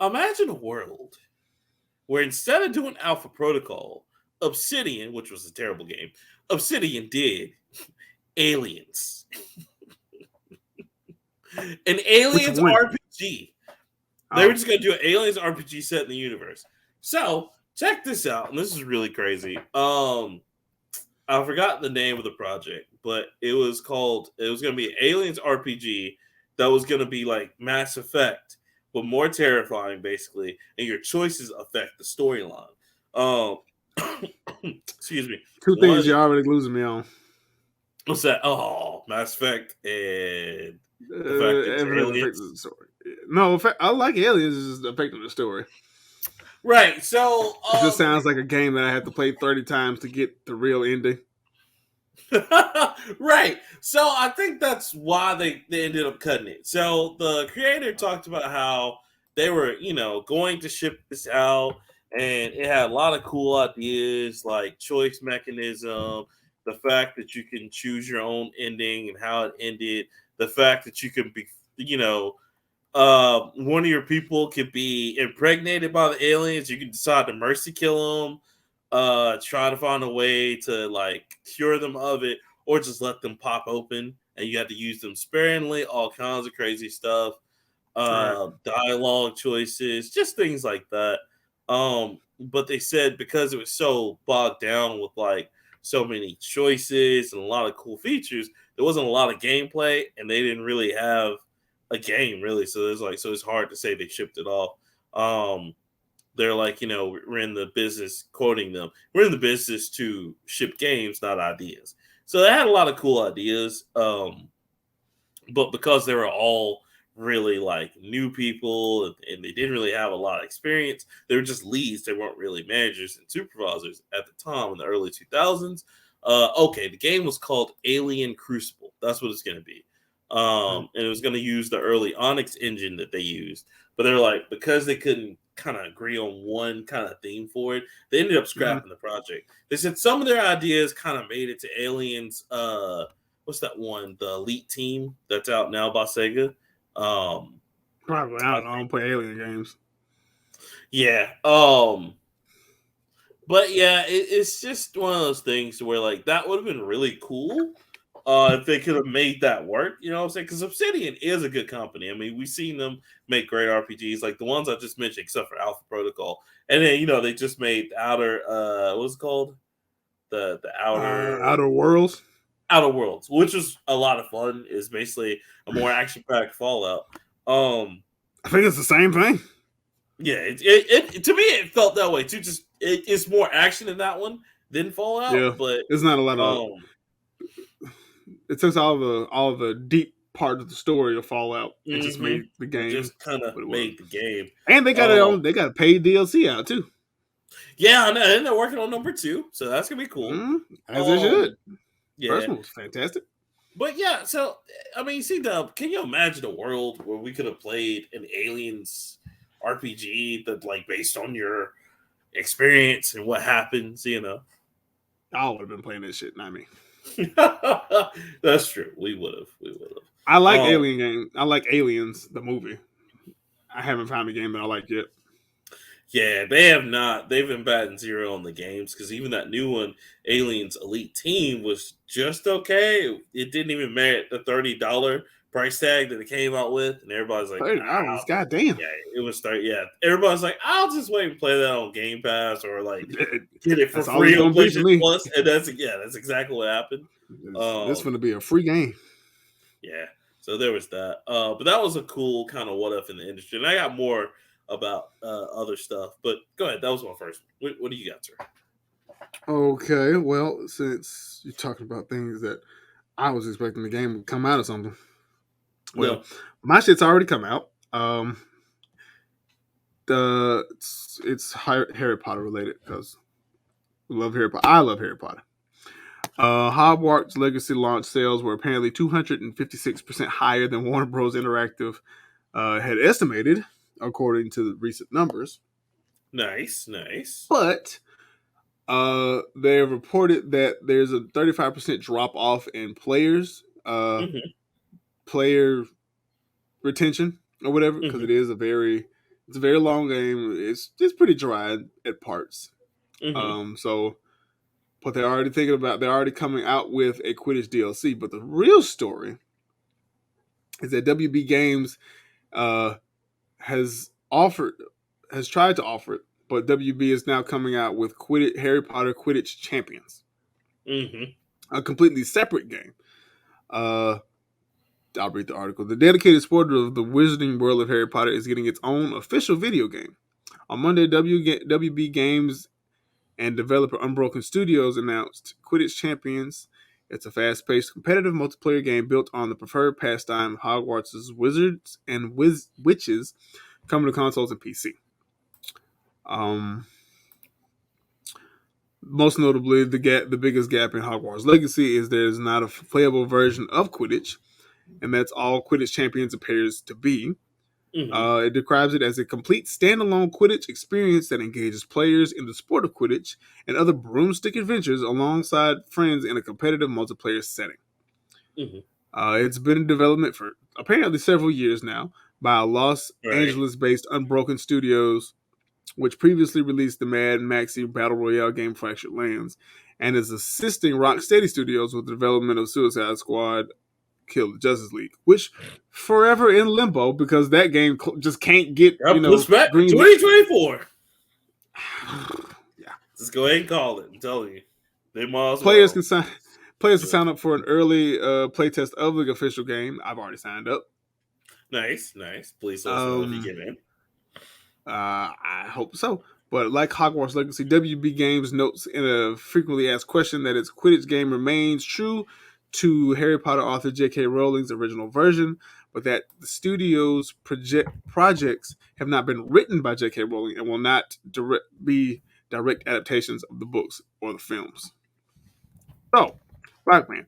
Imagine a world where instead of doing Alpha Protocol, Obsidian, which was a terrible game, Obsidian did Aliens. An Aliens RPG. They were just going to do an Aliens RPG set in the universe. So, check this out. And this is really crazy. I forgot the name of the project, but it was going to be an Aliens RPG that was going to be like Mass Effect, but more terrifying, basically. And your choices affect the storyline. Excuse me. Two things you're already losing me on. What's that? Oh, Mass Effect and the fact that it's aliens. The story. No, in fact, I like Aliens is affecting the story. Right. So it just sounds like a game that I have to play 30 times to get the real ending. Right. So I think that's why they ended up cutting it. So the creator talked about how they were, going to ship this out, and it had a lot of cool ideas like choice mechanism, the fact that you can choose your own ending and how it ended, the fact that you can be, one of your people could be impregnated by the aliens. You can decide to mercy kill them, try to find a way to like cure them of it, or just let them pop open, and you have to use them sparingly. All kinds of crazy stuff, dialogue choices, just things like that. But they said because it was so bogged down with like so many choices and a lot of cool features, there wasn't a lot of gameplay, and they didn't really have a game really. So it's hard to say they shipped it off. They're like, we're in the business, quoting them, we're in the business to ship games, not ideas. So they had a lot of cool ideas. But because they were all really like new people and they didn't really have a lot of experience, they were just leads. They weren't really managers and supervisors at the time in the early 2000s. The game was called Alien Crucible. That's what it's going to be. And it was going to use the early Onyx engine that they used. But they're like, because they couldn't kind of agree on one kind of theme for it, they ended up scrapping the project. They said some of their ideas kind of made it to Aliens. What's that one? The Elite Team that's out now by Sega. Probably. I don't play Alien games. Yeah. But yeah, it's just one of those things where like that would have been really cool. if they could have made that work, you know what I'm saying? Because Obsidian is a good company. I mean, we've seen them make great RPGs, like the ones I just mentioned, except for Alpha Protocol. And then they just made Outer, what's it called? The Outer Worlds. Outer Worlds, which was a lot of fun. Is basically a more action packed Fallout. I think it's the same thing. Yeah, it to me it felt that way too. Just it's more action in that one than Fallout, Yeah, but there's not a lot of. It takes all the deep part of the story of Fallout and just made the game just kind of what it was. made the game. And they got it on. They got a paid DLC out too. Yeah, and they're working on number 2, so that's gonna be cool. As they should. Yeah, first one was fantastic. But yeah, so I mean, CDub, can you imagine a world where we could have played an Aliens RPG that based on your experience and what happens? I would have been playing this shit, not me. That's true. We would have. I like Alien game. I like Aliens, the movie. I haven't found a game that I like yet. Yeah, they have not. They've been batting zero on the games because even that new one, Aliens Elite Team, was just okay. It didn't even merit the $30 price tag that it came out with, and everybody's like, $30, goddamn. Yeah, it was $30. Yeah, everybody's like, I'll just wait and play that on Game Pass or get it for free on PlayStation Plus, and that's exactly what happened. This is going to be a free game. Yeah, so there was that. But that was a cool kind of what if in the industry, and I got more about other stuff, but go ahead. That was my first one. What do you got, sir? Okay, well, since you're talking about things that I was expecting the game to come out or something, well, my shit's already come out. It's Harry Potter related because we love Harry Potter. I love Harry Potter. Hogwarts Legacy launch sales were apparently 256% higher than Warner Bros. Interactive had estimated, according to the recent numbers. Nice. But they have reported that there's a 35% drop off in players, player retention or whatever, because it's a very long game. It's pretty dry at parts. So, but they're already coming out with a Quidditch DLC. But the real story is that WB Games has tried to offer it, but WB is now coming out with Harry Potter Quidditch Champions, a completely separate game. I'll read the article. The dedicated sport of the wizarding world of Harry Potter is getting its own official video game. On Monday, WB Games and developer Unbroken Studios announced Quidditch Champions. It's a fast-paced, competitive multiplayer game built on the preferred pastime of Hogwarts' wizards and witches, coming to consoles and PC. Most notably, the biggest gap in Hogwarts Legacy is there's not a playable version of Quidditch, and that's all Quidditch Champions appears to be. It describes it as a complete standalone Quidditch experience that engages players in the sport of Quidditch and other broomstick adventures alongside friends in a competitive multiplayer setting. It's been in development for apparently several years now by Los Angeles-based Unbroken Studios, which previously released the Mad Maxi Battle Royale game Fractured Lands, and is assisting Rocksteady Studios with the development of Suicide Squad Kill the Justice League, which forever in limbo because that game just can't get pushed back 2024. Yeah, just go ahead and call it. I'm telling you, they might as players can sign up for an early playtest of the official game. I've already signed up. Nice. Please let us know if you get in. I hope so. But like Hogwarts Legacy, WB Games notes in a frequently asked question that its Quidditch game remains true to Harry Potter author J.K. Rowling's original version, but that the studio's projects have not been written by J.K. Rowling and will not be direct adaptations of the books or the films. So, Rockman,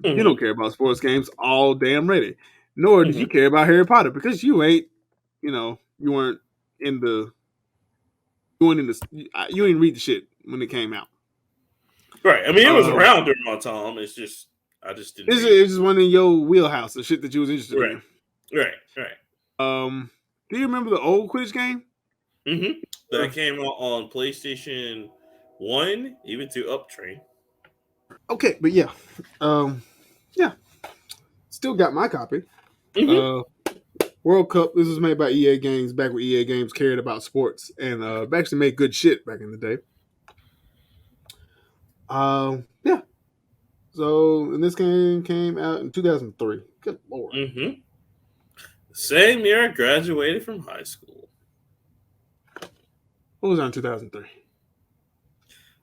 you don't care about sports games all damn ready, nor do you care about Harry Potter because you ain't, you weren't in the. You didn't read the shit when it came out. Right. I mean, it was around during my time. It's just, I just didn't. It's just one in your wheelhouse, the shit that you was interested in. Right. Do you remember the old Quidditch game? That came out on PlayStation 1, even to Uptrain. Okay, but yeah. Yeah, still got my copy. Mm-hmm. World Cup. This was made by EA Games back when EA Games cared about sports and actually made good shit back in the day. Yeah. So, and this game came out in 2003. Good lord. Mm-hmm. Same year I graduated from high school. What was that in 2003?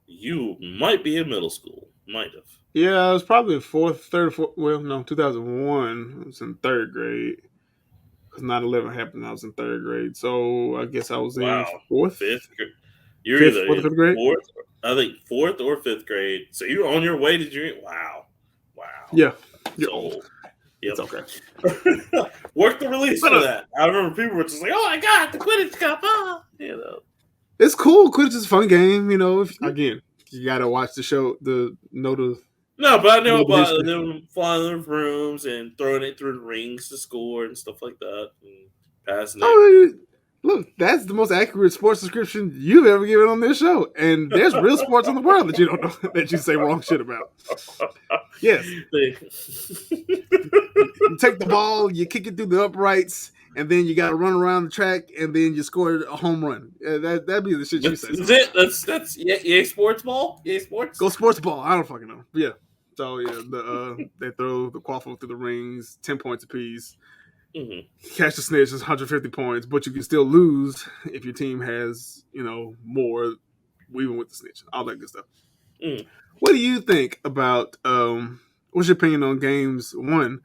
You might be in middle school. Might have. Yeah, I was probably in third, fourth. Well, no, 2001. I was in third grade because 9/11 happened. I was in third grade, so I guess I was in Wow. fourth, Fifth grade. You're fifth, either fourth, or in fifth grade. fourth, I think fourth or fifth grade. So you're on your way to junior. Wow. Wow. Yeah, That's you're old. old. It's Yep. okay. Work the release But for that. I remember people were just like, "Oh my god, the Quidditch Cup!" You know. it's cool. Quidditch is a fun game. You know, again, you gotta watch the show, know No, but I know the about history. them flying the rooms and throwing it through the rings to score and stuff like that, and passing it. Oh, look, that's the most accurate sports description you've ever given on this show. And there's real sports in the world that you don't know that you say wrong shit about. Yes, you take the ball, you kick it through the uprights, and then you got to run around the track, and then you score a home run. That'd be the shit you say. That's it. That's EA Sports Ball. EA Sports. Go sports ball. I don't fucking know. Yeah. So yeah, they throw the quaffle through the rings, 10 points apiece. Mm-hmm. Catch the snitch is 150 points, but you can still lose if your team has, more, even with the snitch, all that good stuff. Mm. What do you think about? What's your opinion on games one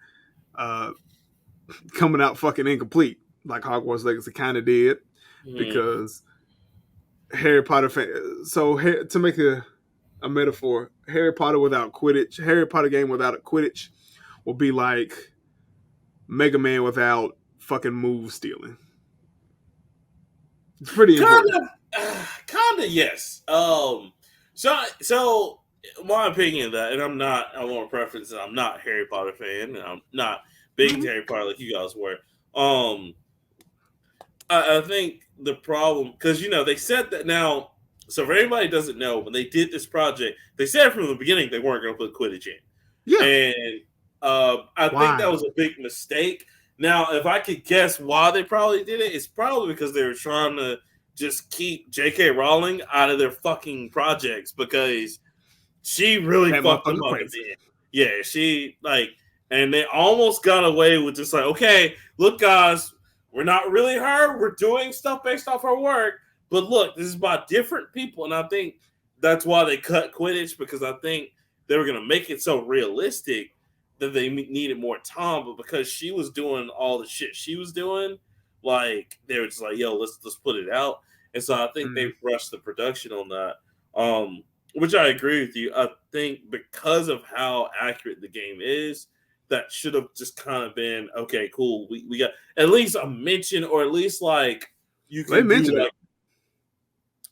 coming out fucking incomplete, like Hogwarts Legacy kind of did, Mm. because Harry Potter. To make a metaphor, Harry Potter without Quidditch, Harry Potter game without a Quidditch will be like Mega Man without fucking move stealing. It's pretty important. Kind of, yes. So my opinion of that, and I want to preference that I'm not a Harry Potter fan, and I'm not big into Harry Potter like you guys were. I think the problem, because they said that now. So for anybody who doesn't know, when they did this project, they said from the beginning they weren't going to put Quidditch in. Yeah. And I think that was a big mistake. Now, if I could guess why they probably did it, it's probably because they were trying to just keep J.K. Rowling out of their fucking projects, because she really fucked them up at the end. Yeah, she and they almost got away with just like, okay, look, guys, we're not really her. We're doing stuff based off her work, but look, this is about different people, and I think that's why they cut Quidditch, because I think they were gonna make it so realistic that they needed more time, but because she was doing all the shit she was doing, like they were just like, yo, let's put it out. And so I think they rushed the production on that. Which I agree with you. I think because of how accurate the game is, that should have just kind of been, okay, cool. We got at least a mention, or at least like you can they mentioned it.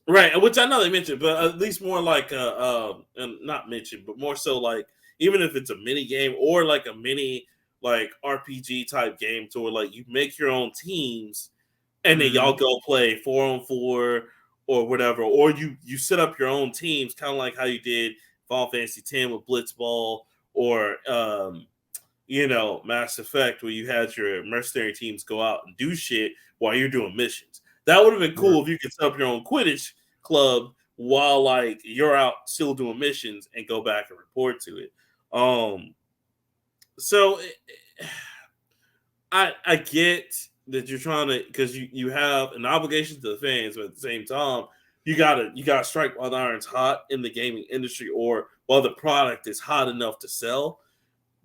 Right, which I know they mentioned, but at least more like not mentioned, but more so like, even if it's a mini game or like a mini like RPG type game, to where like you make your own teams and then y'all go play 4-on-4 or whatever, or you set up your own teams, kind of like how you did Final Fantasy X with Blitzball, or Mass Effect, where you had your mercenary teams go out and do shit while you're doing missions. That would have been cool if you could set up your own Quidditch club while like you're out still doing missions and go back and report to it. So I get that you're trying to, because you have an obligation to the fans, but at the same time you gotta strike while the iron's hot in the gaming industry, or while the product is hot enough to sell.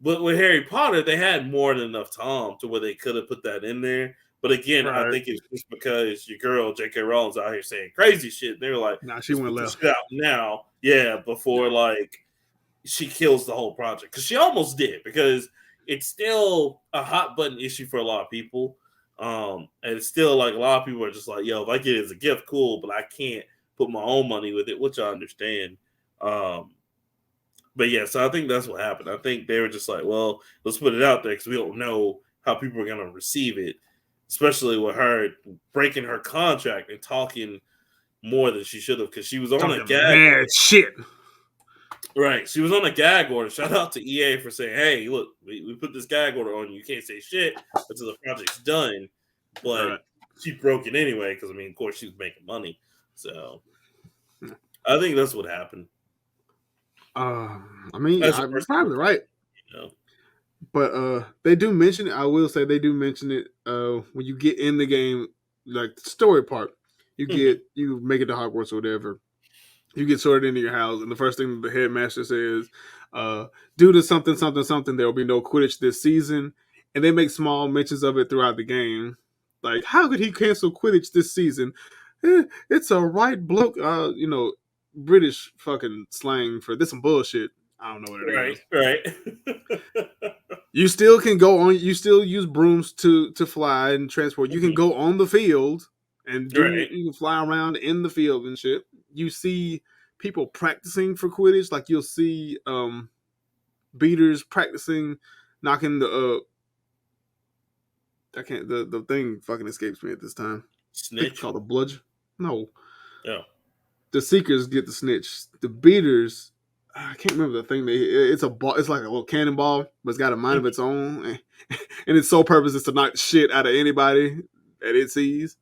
But with Harry Potter, they had more than enough time to where they could have put that in there. But again, I think it's just because your girl J.K. Rowling's out here saying crazy shit. They're like, nah, she went left. Shit out now, before like she kills the whole project, because she almost did, because it's still a hot button issue for a lot of people. And it's still like a lot of people are just like, yo, if I get it as a gift, cool, but I can't put my own money with it, which I understand. But yeah, so I think that's what happened. I think they were just like, well, let's put it out there because we don't know how people are going to receive it, especially with her breaking her contract and talking more than she should have, because she was on a gag. Mad shit. Right. She was on a gag order. Shout out to EA for saying, hey, look, we put this gag order on you. You can't say shit until the project's done. But Right. she broke it anyway because, I mean, of course, she was making money. So I think that's what happened. I mean, As a you're person, probably right. you know. But they do mention it. I will say they do mention it when you get in the game, like the story part. You make it to Hogwarts or whatever. You get sorted into your house, and the first thing the headmaster says, due to something, something, something, there will be no Quidditch this season. And they make small mentions of it throughout the game. Like, how could he cancel Quidditch this season? It's a right bloke, British fucking slang for this some bullshit. I don't know what it Right, is. right. You still can go on. You still use brooms to fly and transport. You can go on the field and do. Right. You can fly around in the field and shit. You see people practicing for Quidditch. Like you'll see beaters practicing knocking the I can't the thing fucking escapes me at this time. I think it's Snitch. called a bludge. No, Oh. the seekers get the snitch. The beaters. I can't remember the thing. It's a ball. It's like a little cannonball, but it's got a mind of its own, and its sole purpose is to knock the shit out of anybody that it sees.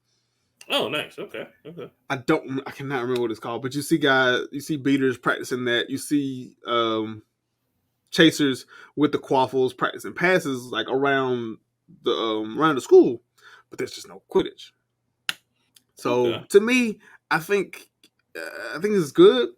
Oh, nice. Okay. Okay. I cannot remember what it's called, but you see beaters practicing that. You see chasers with the quaffles practicing passes like around the school, but there's just no Quidditch. So Okay. to me, I think I think it's good.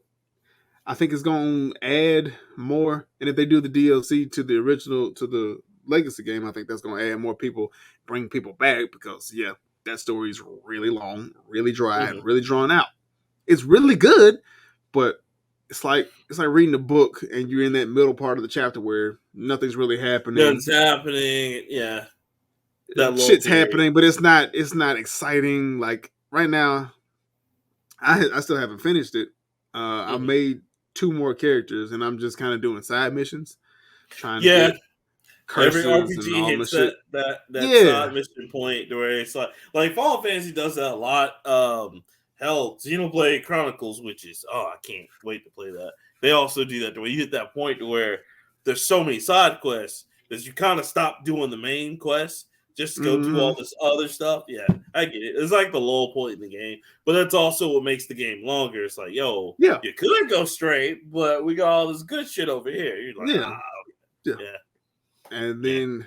I think it's going to add more. And if they do the DLC to the legacy game, I think that's going to add more people, bring people back because, yeah, that story is really long, really dry, and really drawn out. It's really good, but it's like reading a book and you're in that middle part of the chapter where nothing's really happening. Nothing's happening. Yeah. That low Shit's period. happening, but it's not exciting. Like right now, I still haven't finished it. I made 2 more characters, and I'm just kind of doing side missions, trying to Yeah. get Every curses and RPG all my hits shit. that Yeah. side mission point where it's like Final Fantasy does that a lot. Hell, Xenoblade Chronicles, which is I can't wait to play that. They also do that where you hit that point where there's so many side quests that you kind of stop doing the main quest just to go do all Mm-hmm. this other stuff. Yeah, I get it. It's like the low point in the game, but that's also what makes the game longer. It's like, yo, Yeah. you could go straight, but we got all this good shit over here. You're like, Yeah. Yeah. yeah, And yeah. then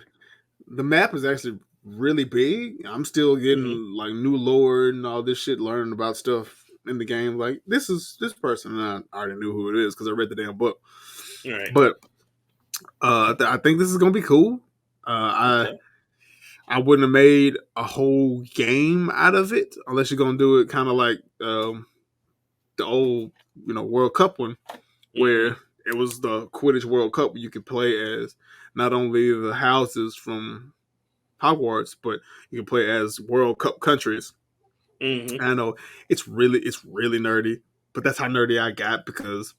the map is actually really big. I'm still Mm-hmm. getting like new lore and all this shit, learning about stuff in the game. Like this is this person, and I already knew who it is because I read the damn book. Right. But I think this is gonna be cool. Okay. I wouldn't have made a whole game out of it unless you're gonna do it kind of like the old World Cup one, where Mm-hmm. it was the Quidditch World Cup. Where you could play as not only the houses from Hogwarts, but you can play as World Cup countries. Mm-hmm. And I know it's really nerdy, but that's how nerdy I got because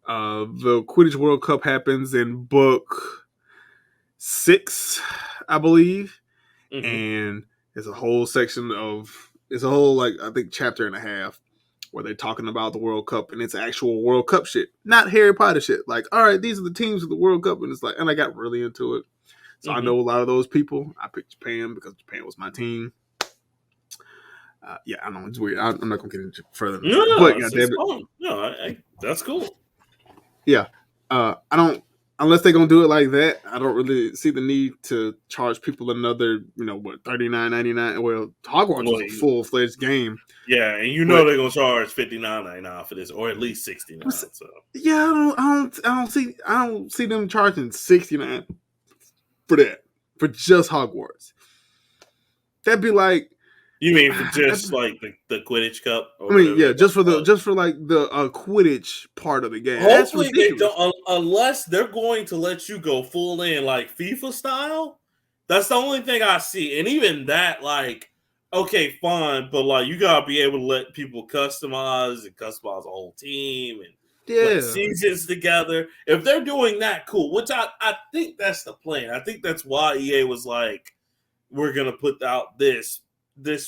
the Quidditch World Cup happens in book 6, I believe, Mm-hmm. and it's a whole section of it's a whole like I think chapter and a half where they're talking about the World Cup and it's actual World Cup shit, not Harry Potter shit. Like, all right, these are the teams of the World Cup, and it's like, and I got really into it. So I Mm-hmm. know a lot of those people. I picked Japan because Japan was my team. Yeah, I know it's weird. I'm not gonna get into further than No, that. no, But yeah, it's damn it, fun. No, that's cool. yeah. I don't unless they're gonna do it like that. I don't really see the need to charge people another, what $39.99. Well, Hogwarts was Well, a full fledged game, yeah, and you know but they're gonna charge $59.99 for this, or at least $69. So yeah, I don't see them charging $69 for that for just Hogwarts. That'd be like, you mean for I just like the Quidditch Cup or mean, whatever they yeah, want just to for call the it? just for like the Quidditch part of the game. That's Hopefully they ridiculous. don't, unless they're going to let you go full in like FIFA style. That's the only thing I see, and even that, like, okay, fine, but like you gotta be able to let people customize a whole team and play Yeah. seasons together. If they're doing that, cool. Which I think that's the plan. I think that's why EA was like, we're gonna put out this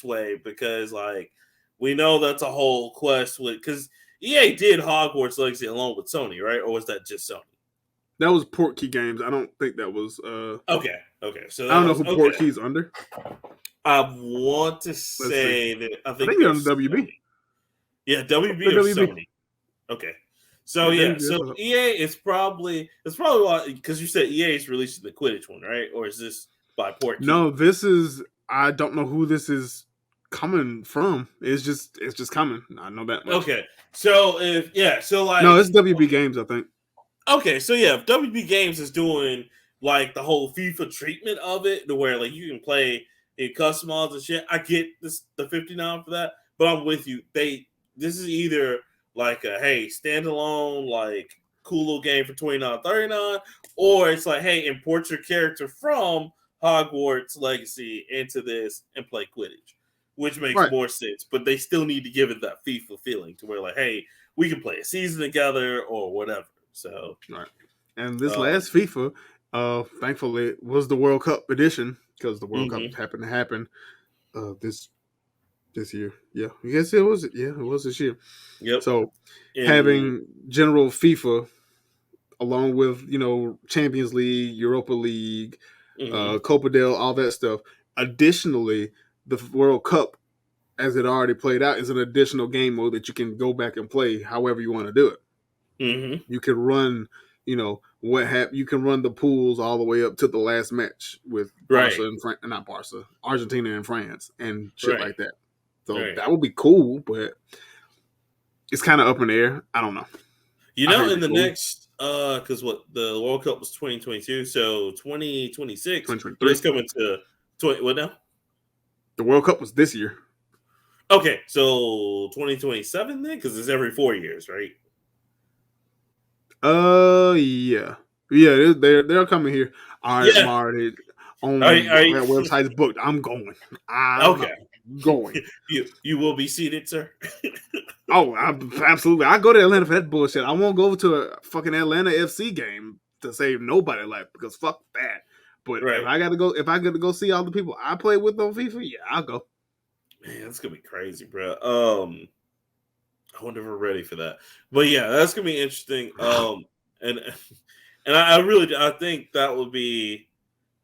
way because like we know that's a whole quest with because EA did Hogwarts Legacy along with Sony, right? Or was that just Sony? That was Portkey Games. I don't think that was. Okay. So I don't know was, who Portkey's under. I want to say that I think they're they're on the WB. Sony. Yeah, WB or WB. Sony. Okay. So so EA is probably why, because you said EA is releasing the Quidditch one, right? Or is this by Portkey? No, this is. I don't know who this is coming from. It's just coming. I know that much. Okay. So no, it's WB Games, I think. Okay, so if WB Games is doing like the whole FIFA treatment of it, to where like you can play in custom mods and shit, I get the $59 for that, but I'm with you. This is either like a standalone like cool little game for $29.39, or it's like import your character from Hogwarts Legacy into this and play Quidditch, which makes more sense. But they still need to give it that FIFA feeling to where like we can play a season together or whatever. So and this last FIFA, thankfully, was the World Cup edition because the World Cup happened to happen this year. Yeah, I guess it was. Yeah, it was this year. Yep. So having general FIFA along with Champions League, Europa League, Copa del, all that stuff. Additionally, the World Cup, as it already played out, is an additional game mode that you can go back and play however you want to do it. You can run, you can run the pools all the way up to the last match with Barca and not Barca, Argentina and France and shit like that. So that would be cool, but it's kind of up in the air. I don't know. In the next, because the World Cup was 2022, so 2026, it's coming to what now? The World Cup was this year. Okay, so 2027 then, because it's every 4 years, right? Yeah. They're coming here. All right, Marty. That website's booked. I'm going. I'm going. You will be seated, sir. Absolutely. I go to Atlanta for that bullshit. I won't go over to a fucking Atlanta FC game to save nobody life because fuck that. But if I got to go see all the people I play with on FIFA, yeah, I'll go. Man, that's gonna be crazy, bro. I wonder if we're ready for that. But yeah, that's gonna be interesting. And I think that would be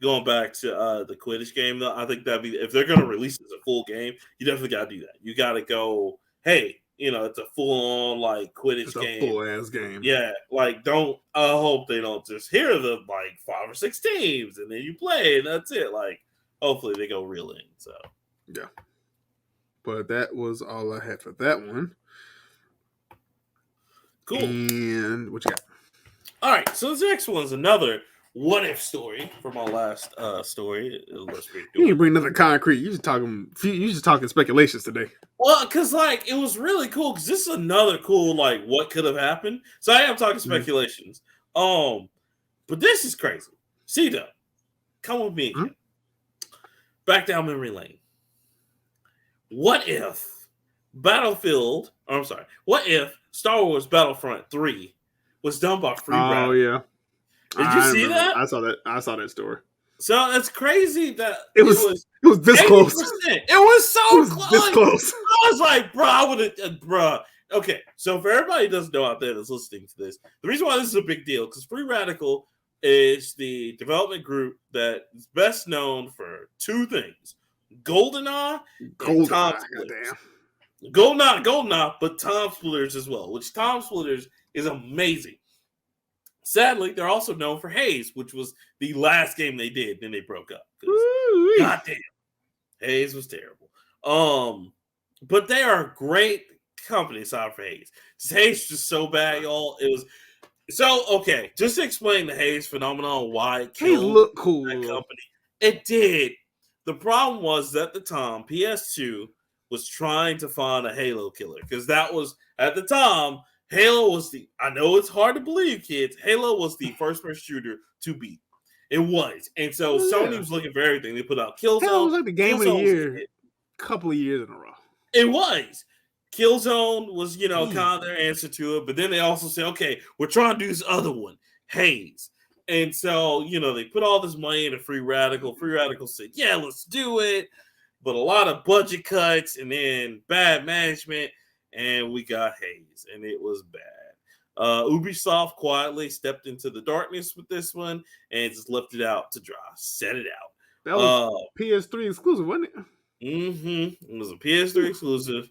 going back to the Quidditch game though. I think that'd be, if they're gonna release it as a full game, you definitely gotta do that. You gotta go, it's a full on like Quidditch game. Full ass game. Yeah. Like I hope they don't just hear the like 5 or 6 teams and then you play and that's it. Like hopefully they go real in. So yeah. But that was all I had for that one. Cool. And what you got? All right. So this next one's another what if story from our last story. You didn't bring nothing concrete. You just talking speculations today. Well, because like it was really cool. Because this is another cool like what could have happened. So I am talking speculations. But this is crazy. CDub, come with me again. Back down memory lane. What if what if Star Wars Battlefront 3 was done by Free Radical? Oh, yeah. Did you see that? I saw that story. So it's crazy that it was this 80%. Close. It was so close. This close. I was like, bro, I would have, bro. Okay, so for everybody who doesn't know out there that's listening to this, the reason why this is a big deal, because Free Radical is the development group that is best known for 2 things. GoldenEye and Time Splitters. GoldenEye, but Time Splitters as well, which Time Splitters is amazing. Sadly, they're also known for Haze, which was the last game they did, then they broke up. Goddamn. Haze was terrible. But they are a great company aside for Haze. Haze is just so bad, y'all. It was so okay. Just to explain the Haze phenomenon, why it killed looked cool. That company. It did. The problem was at the time, PS2 was trying to find a Halo killer because that was at the time. Halo was I know it's hard to believe, kids. Halo was the first-person shooter to beat. It was. And so Sony was looking for everything. They put out Killzone. Halo was like the game of the year a couple of years in a row. It was. Killzone was, kind of their answer to it. But then they also said, okay, we're trying to do this other one, Haze. And so, they put all this money into Free Radical. Free Radical said, yeah, let's do it. But a lot of budget cuts and then bad management. and we got Haze, and it was bad. Ubisoft quietly stepped into the darkness with this one and just left it out to dry, set it out. That was PS3 exclusive, wasn't it? It was a PS3 exclusive.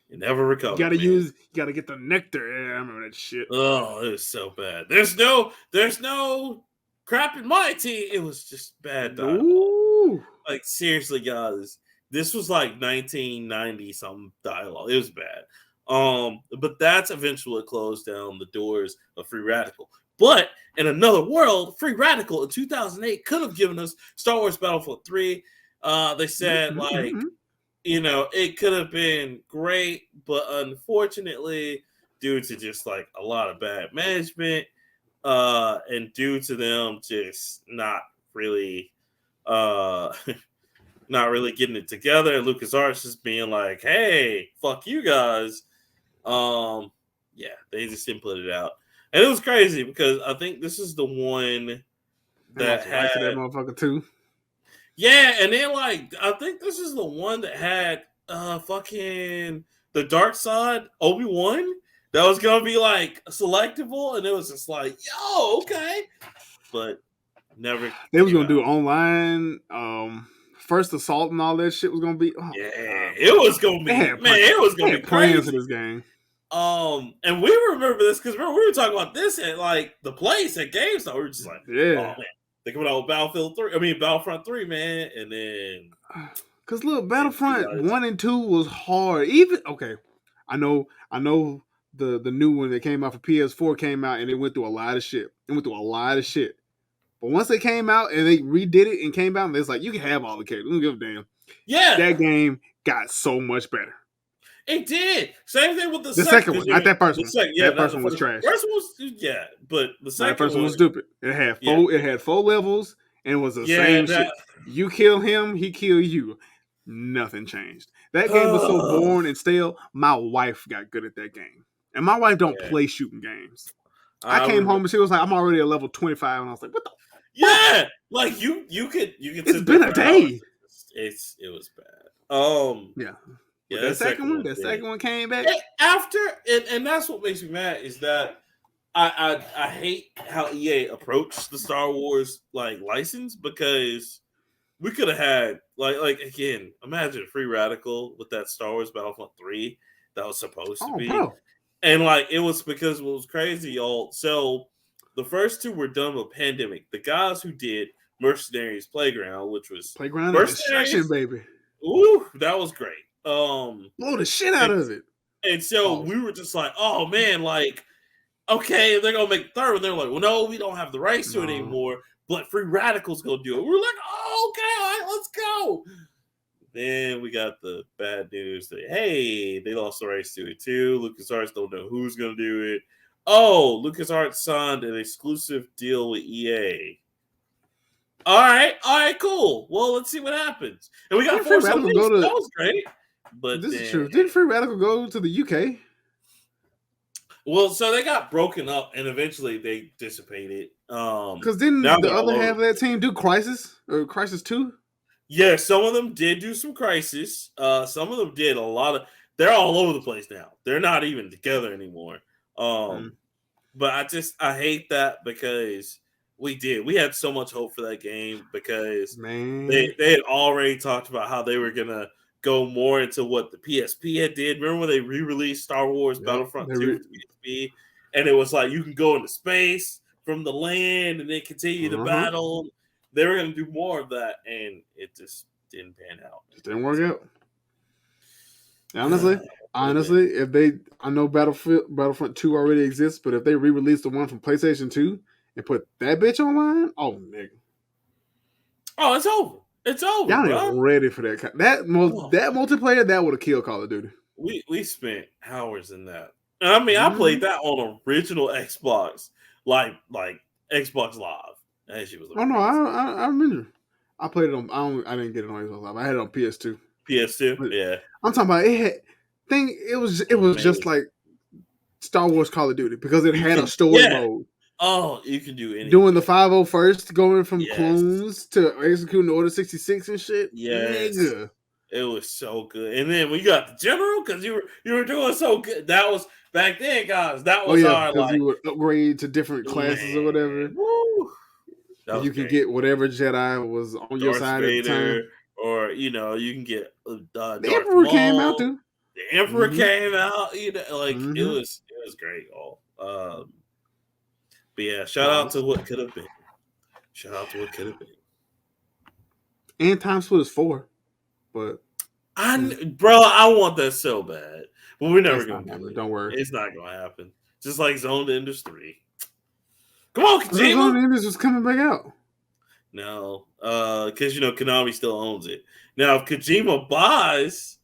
It never recovered. You gotta get the nectar. Yeah, I remember that shit. Oh, it was so bad. There's no crap in my tea. It was just bad dialogue. Ooh. Like seriously, guys, this was like 1990 something dialogue. It was bad. But that's eventually closed down the doors of Free Radical. But in another world, Free Radical in 2008 could have given us Star Wars Battlefront 3. They said it could have been great, but unfortunately, due to just like a lot of bad management, and due to them just not really getting it together, and LucasArts just being like, hey, fuck you guys. They just didn't put it out. And it was crazy because I think this is the one that had that motherfucker too. Yeah, and then like I think this is the one that had fucking the dark side Obi-Wan that was gonna be like selectable, and it was just like, yo, okay. But never they was gonna do online first assault and all that shit was gonna be it was gonna be it was gonna be crazy for this game. And we remember this because we were talking about this at like the place at GameStop. We were just like, oh man, they coming out with Battlefront 3, man, and then because look, Battlefront 1 and 2 was hard. Even I know the new one that came out for PS4 came out and it went through a lot of shit. But once they came out and they redid it and came out, and it's like, you can have all the characters. We don't give a damn. Yeah. That game got so much better. It did. Same thing with the second one. Not that first one. That first one was trash. First one was, but the second one was stupid. It had 4 levels, and it was the same shit. You kill him, he kill you. Nothing changed. That game was so boring and stale. My wife got good at that game. And my wife don't play shooting games. I came home and she was like, I'm already at level 25, and I was like, what the Yeah, like you could. It's been a day. It was bad. Yeah, that second one came back after, and that's what makes me mad is that I hate how EA approached the Star Wars like license, because we could have had like again, imagine Free Radical with that Star Wars Battlefront 3 that was supposed to be, and like it was because it was crazy, y'all. So the first 2 were done with Pandemic. The guys who did Mercenaries Playground, which was Playground of Destruction, baby. Ooh, that was great. Blow the shit out of it. And so we were just like, oh man, like, okay, they're gonna make the third one. They're like, well, no, we don't have the rights to it anymore, but Free Radical's gonna do it. We're like, oh, okay, all right, let's go. Then we got the bad news that, hey, they lost the rights to it too. LucasArts don't know who's gonna do it. Oh, LucasArts signed an exclusive deal with EA. All right, cool. Well, let's see what happens. And we got Force Unleashed. That was great. But this is true. Didn't Free Radical go to the UK? Well, so they got broken up and eventually they dissipated. Because didn't the other half of that team do Crisis or Crisis 2? Yeah, some of them did do some Crisis. Some of them did a lot of. They're all over the place now. They're not even together anymore. But I hate that because we had so much hope for that game because they had already talked about how they were gonna go more into what the PSP had did. Remember when they re-released Star Wars Battlefront 2 with the PSP? And it was like you can go into space from the land and then continue the battle. They were going to do more of that, and it just didn't pan out. It didn't work out. Honestly, I know Battlefront 2 already exists, but if they re-release the one from PlayStation 2 and put that bitch online, oh, nigga. Oh, it's over. It's over. Y'all ain't ready for that. That multiplayer, that would have killed Call of Duty. We spent hours in that. I mean, I played that on original Xbox, like Xbox Live. That shit was. Oh no, I remember. I played it on. I didn't get it on Xbox Live. I had it on PS2. PS2, yeah. I'm talking about it. It was just like Star Wars Call of Duty because it had a story mode. Oh, you can do anything. Doing the 501st, going from clones to executing Order 66 and shit. Yes. Nigga. It was so good. And then when you got the general, because you were doing so good. That was back then, guys. That Oh was yeah, our because like you would upgrade to different classes or whatever, man. Woo! That and was you can great. get whatever Jedi was on your Darth side at the time. Vader, or you can get The Darth Emperor came out Maul. too. The Emperor Mm-hmm. came out. Like Mm-hmm. it was great. All. But yeah, shout out to Pause. what could have been. Shout out to what could have been. And Time Split is 4, but Bro, I want that so bad, but we're never it's gonna not do happening. it. Don't worry. It's not gonna happen. Just like Zone to Enders 3. Come on, Zone of Kojima. the Enders was coming back out. No, because Konami still owns it. Now, if Kojima buys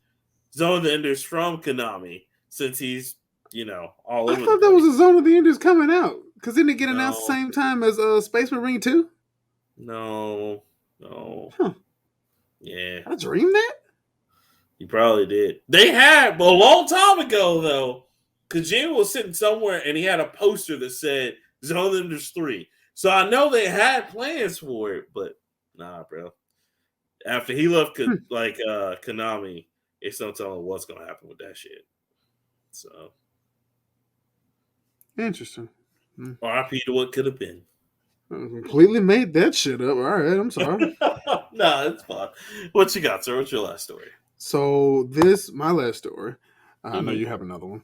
Zone of the Enders from Konami, since he's all I over the thought that place. was a Zone of the Enders coming out because didn't it get announced the No, same time as Space Marine 2? no. Huh? Yeah, I dreamed that. he probably did. They had, but a long time ago though. Kojima was sitting somewhere and he had a poster that said Zone of the Enders 3. So I know they had plans for it, but nah, bro. After he left, Konami, it's no telling what's gonna happen with that shit. So, Interesting. RIP to what could have been. I completely made that shit up. All right, I'm sorry. Nah, it's fine. What you got, sir? What's your last story? So my last story. I know you have another one,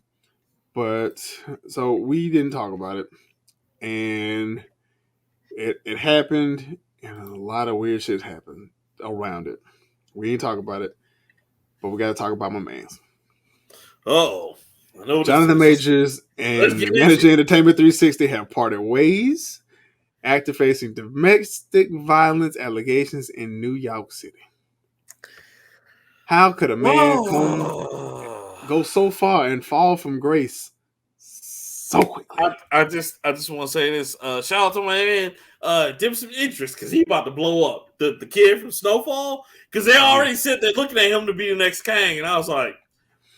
but so we didn't talk about it, and it happened, and a lot of weird shit happened around it. We didn't talk about it, but we got to talk about my man's. Oh, I know Jonathan Majors Let's and get Manager into it. Entertainment 360 have parted ways after facing domestic violence allegations in New York City. How could a man go so far and fall from grace so quickly? I just want to say this. Shout out to my man, Dim some interest because he about to blow up. The kid from Snowfall, because they already said they're looking at him to be the next Kang, and I was like,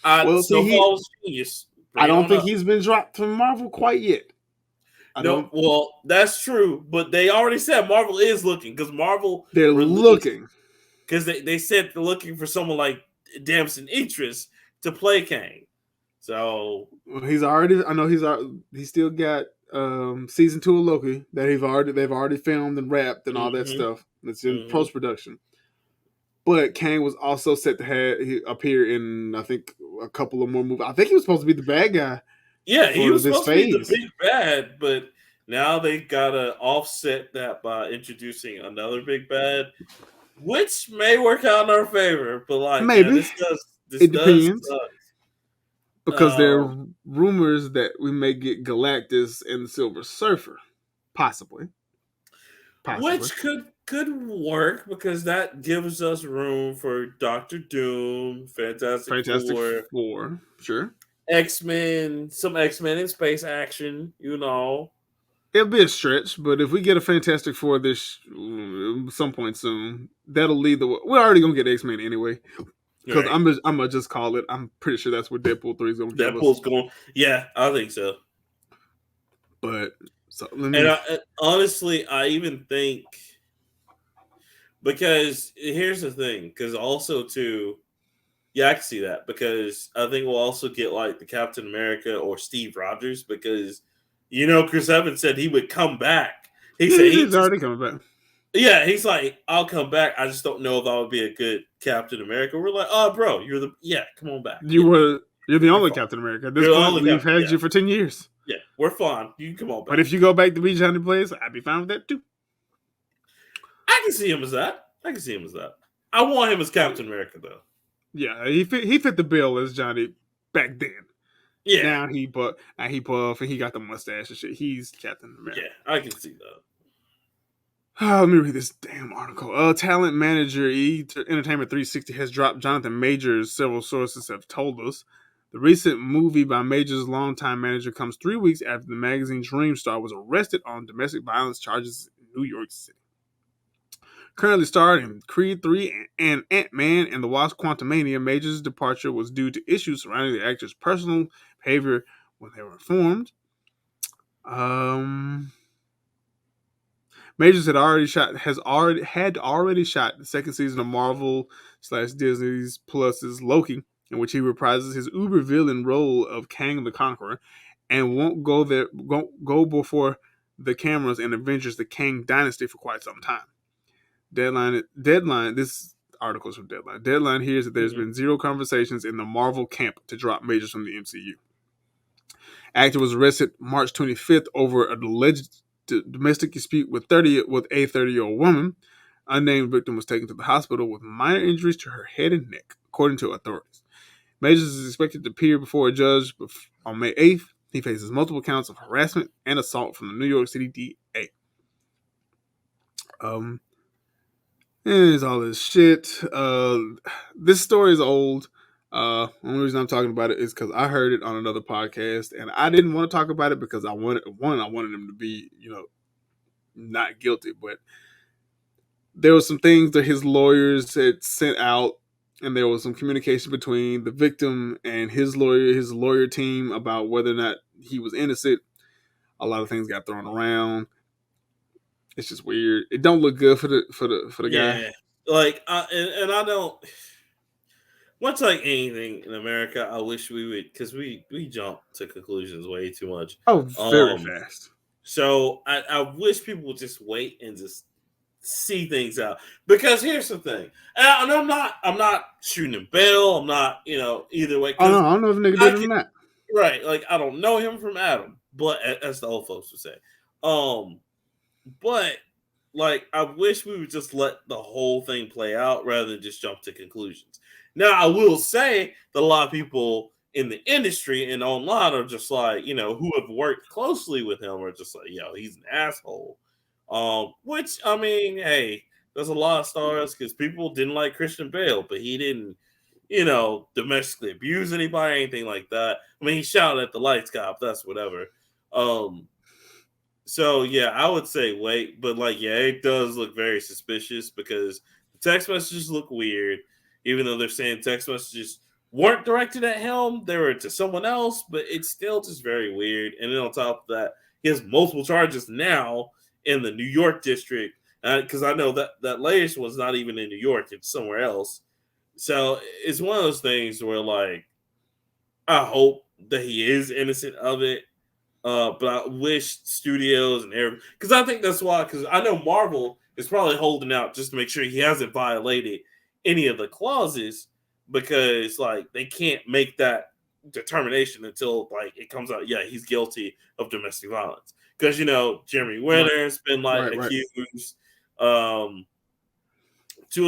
Well, Snowfall was genius. I Bring it don't on think up. he's been dropped from Marvel quite yet. No, well, that's true, but they already said Marvel is looking because Marvel they're looking because they said they're looking for someone like Damson Interest to play Kang. So he's already. I know he's still got season 2 of Loki that they've already filmed and wrapped and all that stuff. It's in post production. But Kang was also set to appear in, I think, a couple of more movies. I think he was supposed to be the bad guy. Yeah, he was this supposed to be the big bad, but now they gotta offset that by introducing another big bad, which may work out in our favor. But like, maybe yeah, this it does depends because there are rumors that we may get Galactus and the Silver Surfer, possibly. Which could work because that gives us room for Doctor Doom, Fantastic Four, sure. X-Men, some X-Men in space action, It'll be a stretch, but if we get a Fantastic Four this some point soon, that'll lead the way. We're already gonna get X-Men anyway. Because right. I'm gonna just call it. I'm pretty sure that's what Deadpool 3 is gonna give us. Deadpool's going. Yeah, I think so. But so let me. Honestly, I even think because here's the thing. Because also too, yeah, I can see that because I think we'll also get like the Captain America or Steve Rogers because Chris Evans said he would come back. He said he's already coming back. Yeah, he's like, I'll come back. I just don't know if I would be a good Captain America. We're like, oh, bro, come on back. You're the only Captain America. At this point, we've had you for 10 years. Yeah, we're fine. You can come on back. But if you go back to be Johnny Blaze, I'd be fine with that too. I can see him as that. I want him as Captain America though. Yeah, he fit the bill as Johnny back then. Yeah. Now he buff and he got the mustache and shit. He's Captain America. Yeah, I can see that. Let me read this damn article. Talent manager Entertainment 360 has dropped Jonathan Majors, several sources have told us. The recent movie by Majors' longtime manager comes 3 weeks after the magazine's Dream Star was arrested on domestic violence charges in New York City. Currently starred in Creed 3 and Ant-Man and the Wasp Quantumania, Majors' departure was due to issues surrounding the actor's personal behavior when they were informed. Majors had already shot the second season of Marvel/Disney's Plus's Loki, in which he reprises his uber villain role of Kang the Conqueror, and won't go before the cameras in Avengers: The Kang Dynasty for quite some time. Deadline. This article is from Deadline. Deadline hears that there's been zero conversations in the Marvel camp to drop Majors from the MCU. Actor was arrested March 25th over an alleged domestic dispute with a 30-year-old woman. Unnamed victim was taken to the hospital with minor injuries to her head and neck, according to authorities. Majors is expected to appear before a judge on May 8th. He faces multiple counts of harassment and assault from the New York City DA. It's all this shit. This story is old. Only reason I'm talking about it is because I heard it on another podcast, and I didn't want to talk about it because I wanted him to be, not guilty. But there were some things that his lawyers had sent out, and there was some communication between the victim and his lawyer team about whether or not he was innocent. A lot of things got thrown around. It's just weird. It don't look good for the guy. Yeah, like and I don't. Much like anything in America, I wish we would, because we jump to conclusions way too much. Oh, very fast. So I wish people would just wait and just see things out. Because here's the thing, and I'm not shooting him bail. I'm not, either way. Oh no, I don't know if a nigga did him that. Right, like I don't know him from Adam, but as the old folks would say. But like I wish we would just let the whole thing play out rather than just jump to conclusions. Now I will say that a lot of people in the industry and online are just like, who have worked closely with him are just like, he's an asshole. Which I mean, hey, there's a lot of stars because people didn't like Christian Bale, but he didn't, domestically abuse anybody, anything like that. I mean, he shouted at the lights cop, that's whatever. So yeah, I would say wait, but it does look very suspicious because the text messages look weird, even though they're saying text messages weren't directed at him, they were to someone else, but it's still just very weird. And then on top of that, he has multiple charges now in the New York district, because I know that latest was not even in New York, it's somewhere else. So it's one of those things where I hope that he is innocent of it. But I wish studios and because I think that's why, because I know Marvel is probably holding out just to make sure he hasn't violated any of the clauses, because they can't make that determination until it comes out, he's guilty of domestic violence. Because Jeremy Renner's been accused, 2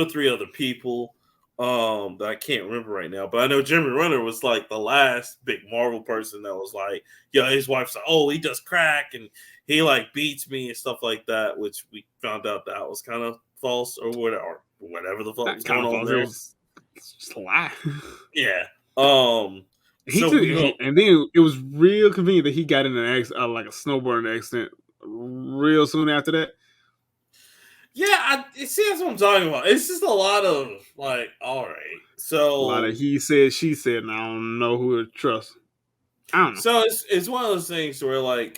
or 3 other people that I can't remember right now, but I know Jeremy Renner was the last big Marvel person that was his wife's like, oh, he does crack and he beats me and stuff like that, which we found out that was kind of false or whatever the fuck was going on there. It's just a lie. Yeah. And then it was real convenient that he got in an accident, a snowboarding accident, real soon after that. Yeah, see, that's what I'm talking about. It's just a lot of all right. So a lot of he said, she said, and I don't know who to trust. I don't know. So it's one of those things where I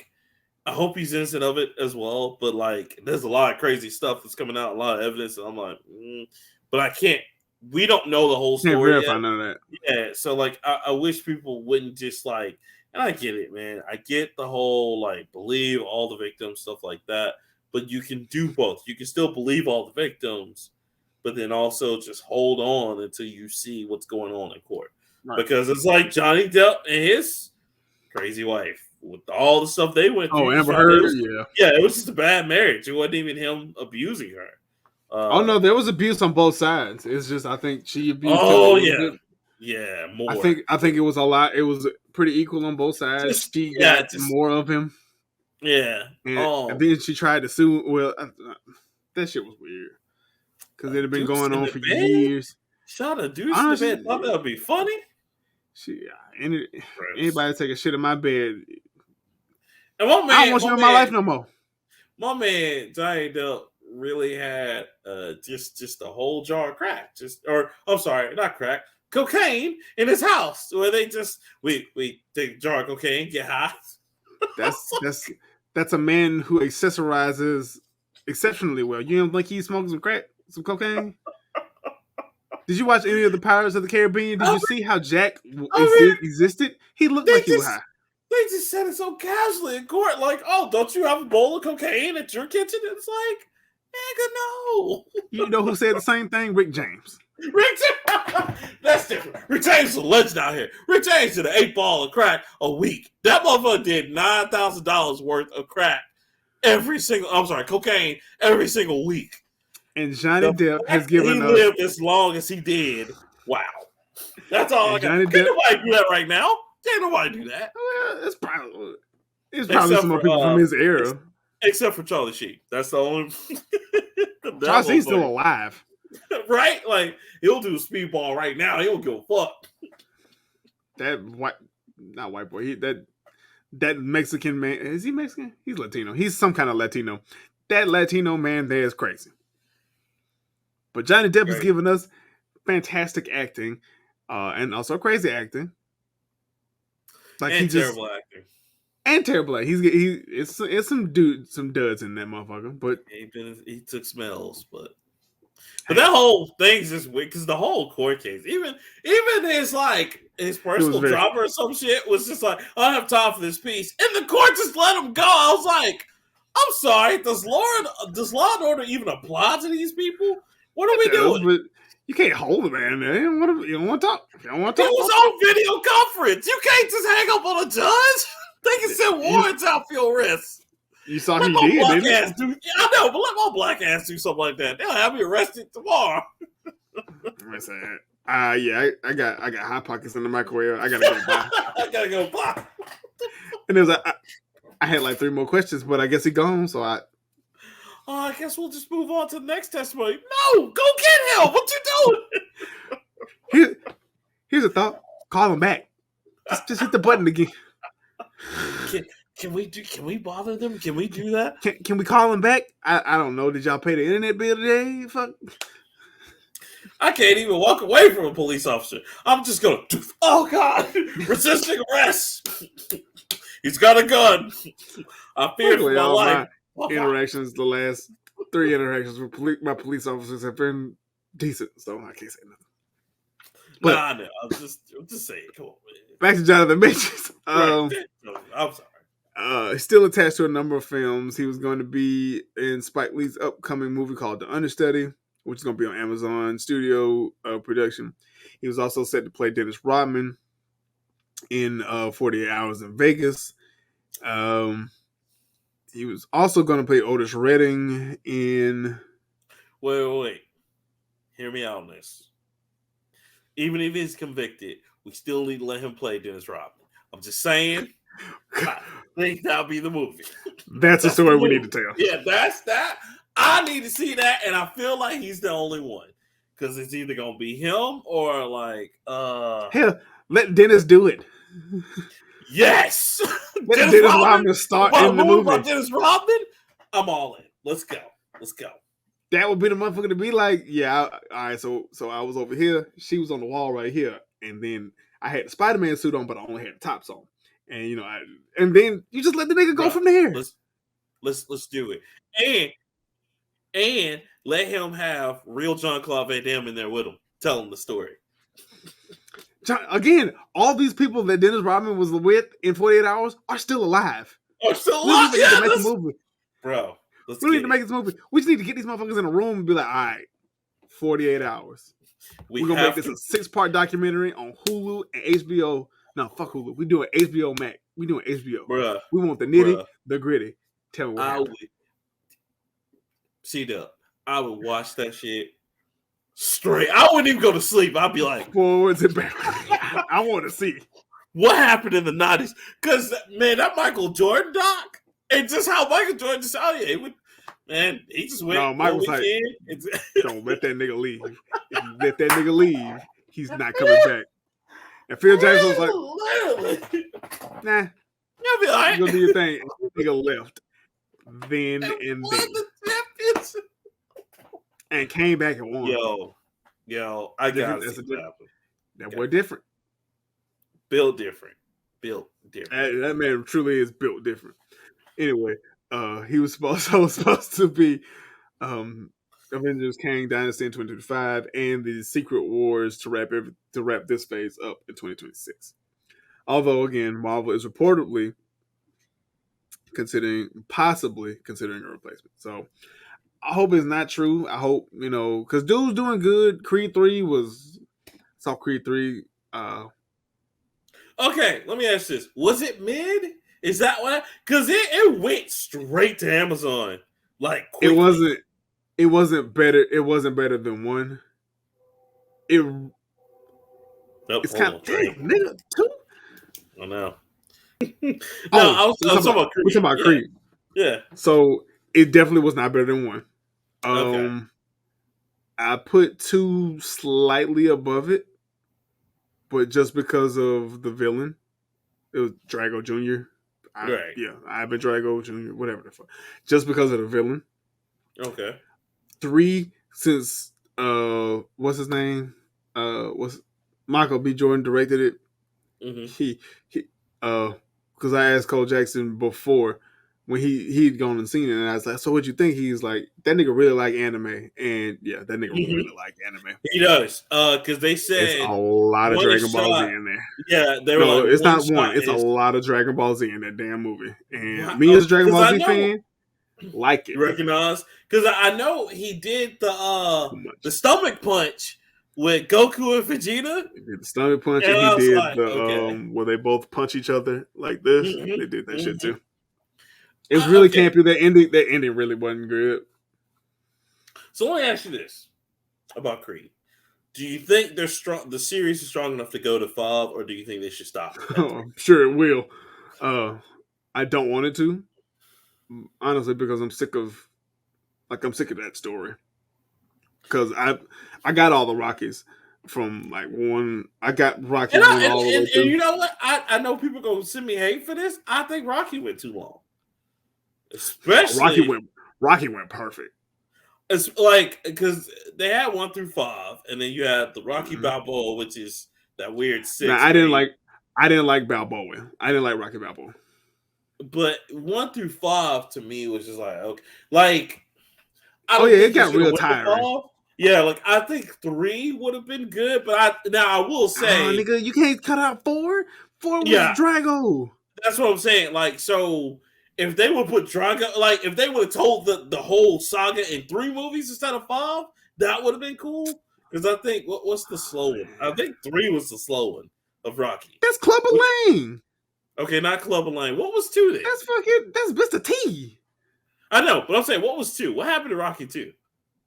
hope he's innocent of it as well, but there's a lot of crazy stuff that's coming out, a lot of evidence, and I'm like, but I can't. We don't know the whole story. Can't verify none of that. Yeah, so I wish people wouldn't just and I get it, man. I get the whole believe all the victims, stuff like that. But you can do both. You can still believe all the victims, but then also just hold on until you see what's going on in court. Right. Because it's like Johnny Depp and his crazy wife with all the stuff they went through. Oh, Amber Heard, it was just a bad marriage. It wasn't even him abusing her. Oh no, there was abuse on both sides. It's just I think she abused. Oh yeah, yeah. More. I think it was a lot. It was pretty equal on both sides. She got more of him. Yeah. And then she tried to sue. Well, that shit was weird because it had been going on for years. Shot a deuce in the bed. Thought that would be funny. Anybody take a shit in my bed? And my man, I don't want you in my life no more. My man Johnny Depp really had just a whole jar of crack, not crack, cocaine in his house where they just we take a jar of cocaine, get high. That's a man who accessorizes exceptionally well. You don't think he's smoking some crack, some cocaine? Did you watch any of the Pirates of the Caribbean? Did you see how Jack existed? He looked like he was high. They just said it so casually in court, like, "Oh, don't you have a bowl of cocaine at your kitchen?" It's like, nigga, no. You know who said the same thing? Rick James. Rick James, that's different. Rick James is a legend out here. Rick James did an 8-ball of crack a week. That motherfucker did $9,000 worth of crack cocaine every single week. And Johnny Depp has given us. He lived as long as he did. Wow. That's all I got. Can't nobody do that right now. Can't nobody do that. Well, it's probably some more people from his era. Except for Charlie Sheen. That's the only. Charlie Sheen's still alive. Right? Like, he'll do speedball right now. He don't give a fuck. Not white boy. That Mexican man. Is he Mexican? He's Latino. He's some kind of Latino. That Latino man there is crazy. But Johnny Depp has given us fantastic acting, and also crazy acting. Like and terrible acting. And terrible acting. It's some duds in that motherfucker. But he took smells, but that whole thing's just weird because the whole court case, even his personal drama or some shit was just like, I don't have time for this piece, and the court just let him go. I was like, I'm sorry, does law and order even apply to these people? What are we doing? But you can't hold a man there. You don't want to talk. You don't want to talk. It was on video conference. You can't just hang up on a judge. They can send warrants out for your wrist. You saw he did, didn't you? Yeah, I know, but let my black ass do something like that. They'll have me arrested tomorrow. Yeah, I got hot pockets in the microwave. I gotta go buy. And it was like, I had like 3 more questions, but I guess he gone, so I guess we'll just move on to the next testimony. No, go get him. What you doing? Here's a thought. Call him back. Just hit the button again. Can we bother them? Can we do that? Can we call him back? I don't know. Did y'all pay the internet bill today? Fuck. I can't even walk away from a police officer. I'm just going, oh God, resisting arrest. He's got a gun. I fear for my life. Interactions, the last 3 interactions with my police officers have been decent, so I can't say nothing. But I know. I'm just saying. Come on, man. Back to Jonathan Majors. I'm sorry. He's still attached to a number of films. He was going to be in Spike Lee's upcoming movie called The Understudy, which is going to be on Amazon Studio production. He was also set to play Dennis Rodman in 48 Hours in Vegas. He was also going to play Otis Redding in... Wait. Hear me out on this. Even if he's convicted, we still need to let him play Dennis Rodman. I'm just saying, I think that'll be the movie. That's a story we need to tell. Yeah, that's that. I need to see that, and I feel like he's the only one. Because it's either going to be him or like... Hell, let Dennis do it. Yes! Dennis Rodman start in the movie. Dennis Rodman? I'm all in. Let's go. That would be the motherfucker to be like, yeah, all right, so I was over here. She was on the wall right here. And then I had the Spider-Man suit on, but I only had the tops on. And, and then you just let the nigga go from there. Let's do it. And let him have real Jean-Claude Van Damme in there with him. Tell him the story. Again, all these people that Dennis Rodman was with in 48 Hours are still alive. Yeah, to make a movie. Bro. We need to make this movie. We just need to get these motherfuckers in a room and be like, all right, 48 Hours. We're going to make this a 6-part documentary on Hulu and HBO. No, fuck Hulu. We're doing HBO Max. We're doing HBO. Bruh. We want the nitty, the gritty. Tell me what happened. CDub. I would watch that shit straight. I wouldn't even go to sleep. I'd be like, forwards and backwards. I want to see what happened in the 90s. Because, man, that Michael Jordan doc, and just how Michael Jordan just, he just went. No, Michael was like, don't let that nigga leave. If you let that nigga leave, he's not coming back. And Phil Jackson was like, nah. You'll be all right. You go do your thing. And the nigga left. Then and then. And came back and won. Yo, I got it. That boy different. Built different. That man truly is built different. Anyway, he was supposed to be Avengers Kang Dynasty in 2025 and the Secret Wars to wrap this phase up in 2026. Although again, Marvel is reportedly possibly considering a replacement. So I hope it's not true. I hope, because dude's doing good. Saw Creed 3. Okay, let me ask this. Was it mid? Is that what? Because it went straight to Amazon. Like, quickly. It wasn't better. It wasn't better than 1. It's kind of, damn, nigga, 2? I know. I was talking about Creed. We're talking about Creed. Yeah. So it definitely was not better than 1. Okay. I put 2 slightly above it, but just because of the villain, it was Drago Jr. Right. Yeah, I've been Drago Jr. Whatever the fuck. Just because of the villain. Okay. 3, since what's his name? Was Michael B. Jordan directed it? He because I asked Cole Jackson before when he'd gone and seen it, and I was like, "So what'd you think?" He's like, "That nigga really like anime," and yeah, that nigga really like anime. He does, because they said it's a lot of Dragon Ball Z in there. Yeah, they were like, it's not one. It's a lot of Dragon Ball Z in that damn movie, and me as a Dragon Ball Z fan, like it. You recognize? Because I know he did the stomach punch with Goku and Vegeta. He did the stomach punch, and he did the where they both punch each other like this. They did that shit too. It was really campy. That ending really wasn't good. So let me ask you this about Creed: do you think they're strong? The series is strong enough to go to 5, or do you think they should stop? I'm sure it will. I don't want it to, honestly, because I'm sick of that story. Because I got all the Rockies from like 1. I got Rocky 1 all the way through. And you know what? I know people gonna send me hate for this. I think Rocky went too long. Especially Rocky went perfect. It's like because they had 1 through 5, and then you had the Rocky Balboa, which is that weird 6. Now, I didn't like Balboa. I didn't like Rocky Balboa. But 1 through 5 to me was just like, okay, like it got real tiring. Yeah, like I think 3 would have been good, but I will say, nigga, you can't cut out 4. 4 was Drago. That's what I'm saying. Like, so if they would put Drago, like if they would have told the whole saga in 3 movies instead of 5, that would have been cool. Because I think what's the slow one? I think 3 was the slow one of Rocky. That's Clubber Lang. Okay, not Clubber Lang. What was 2 then? That's Mr. T. I know, but I'm saying, what was 2? What happened to Rocky 2?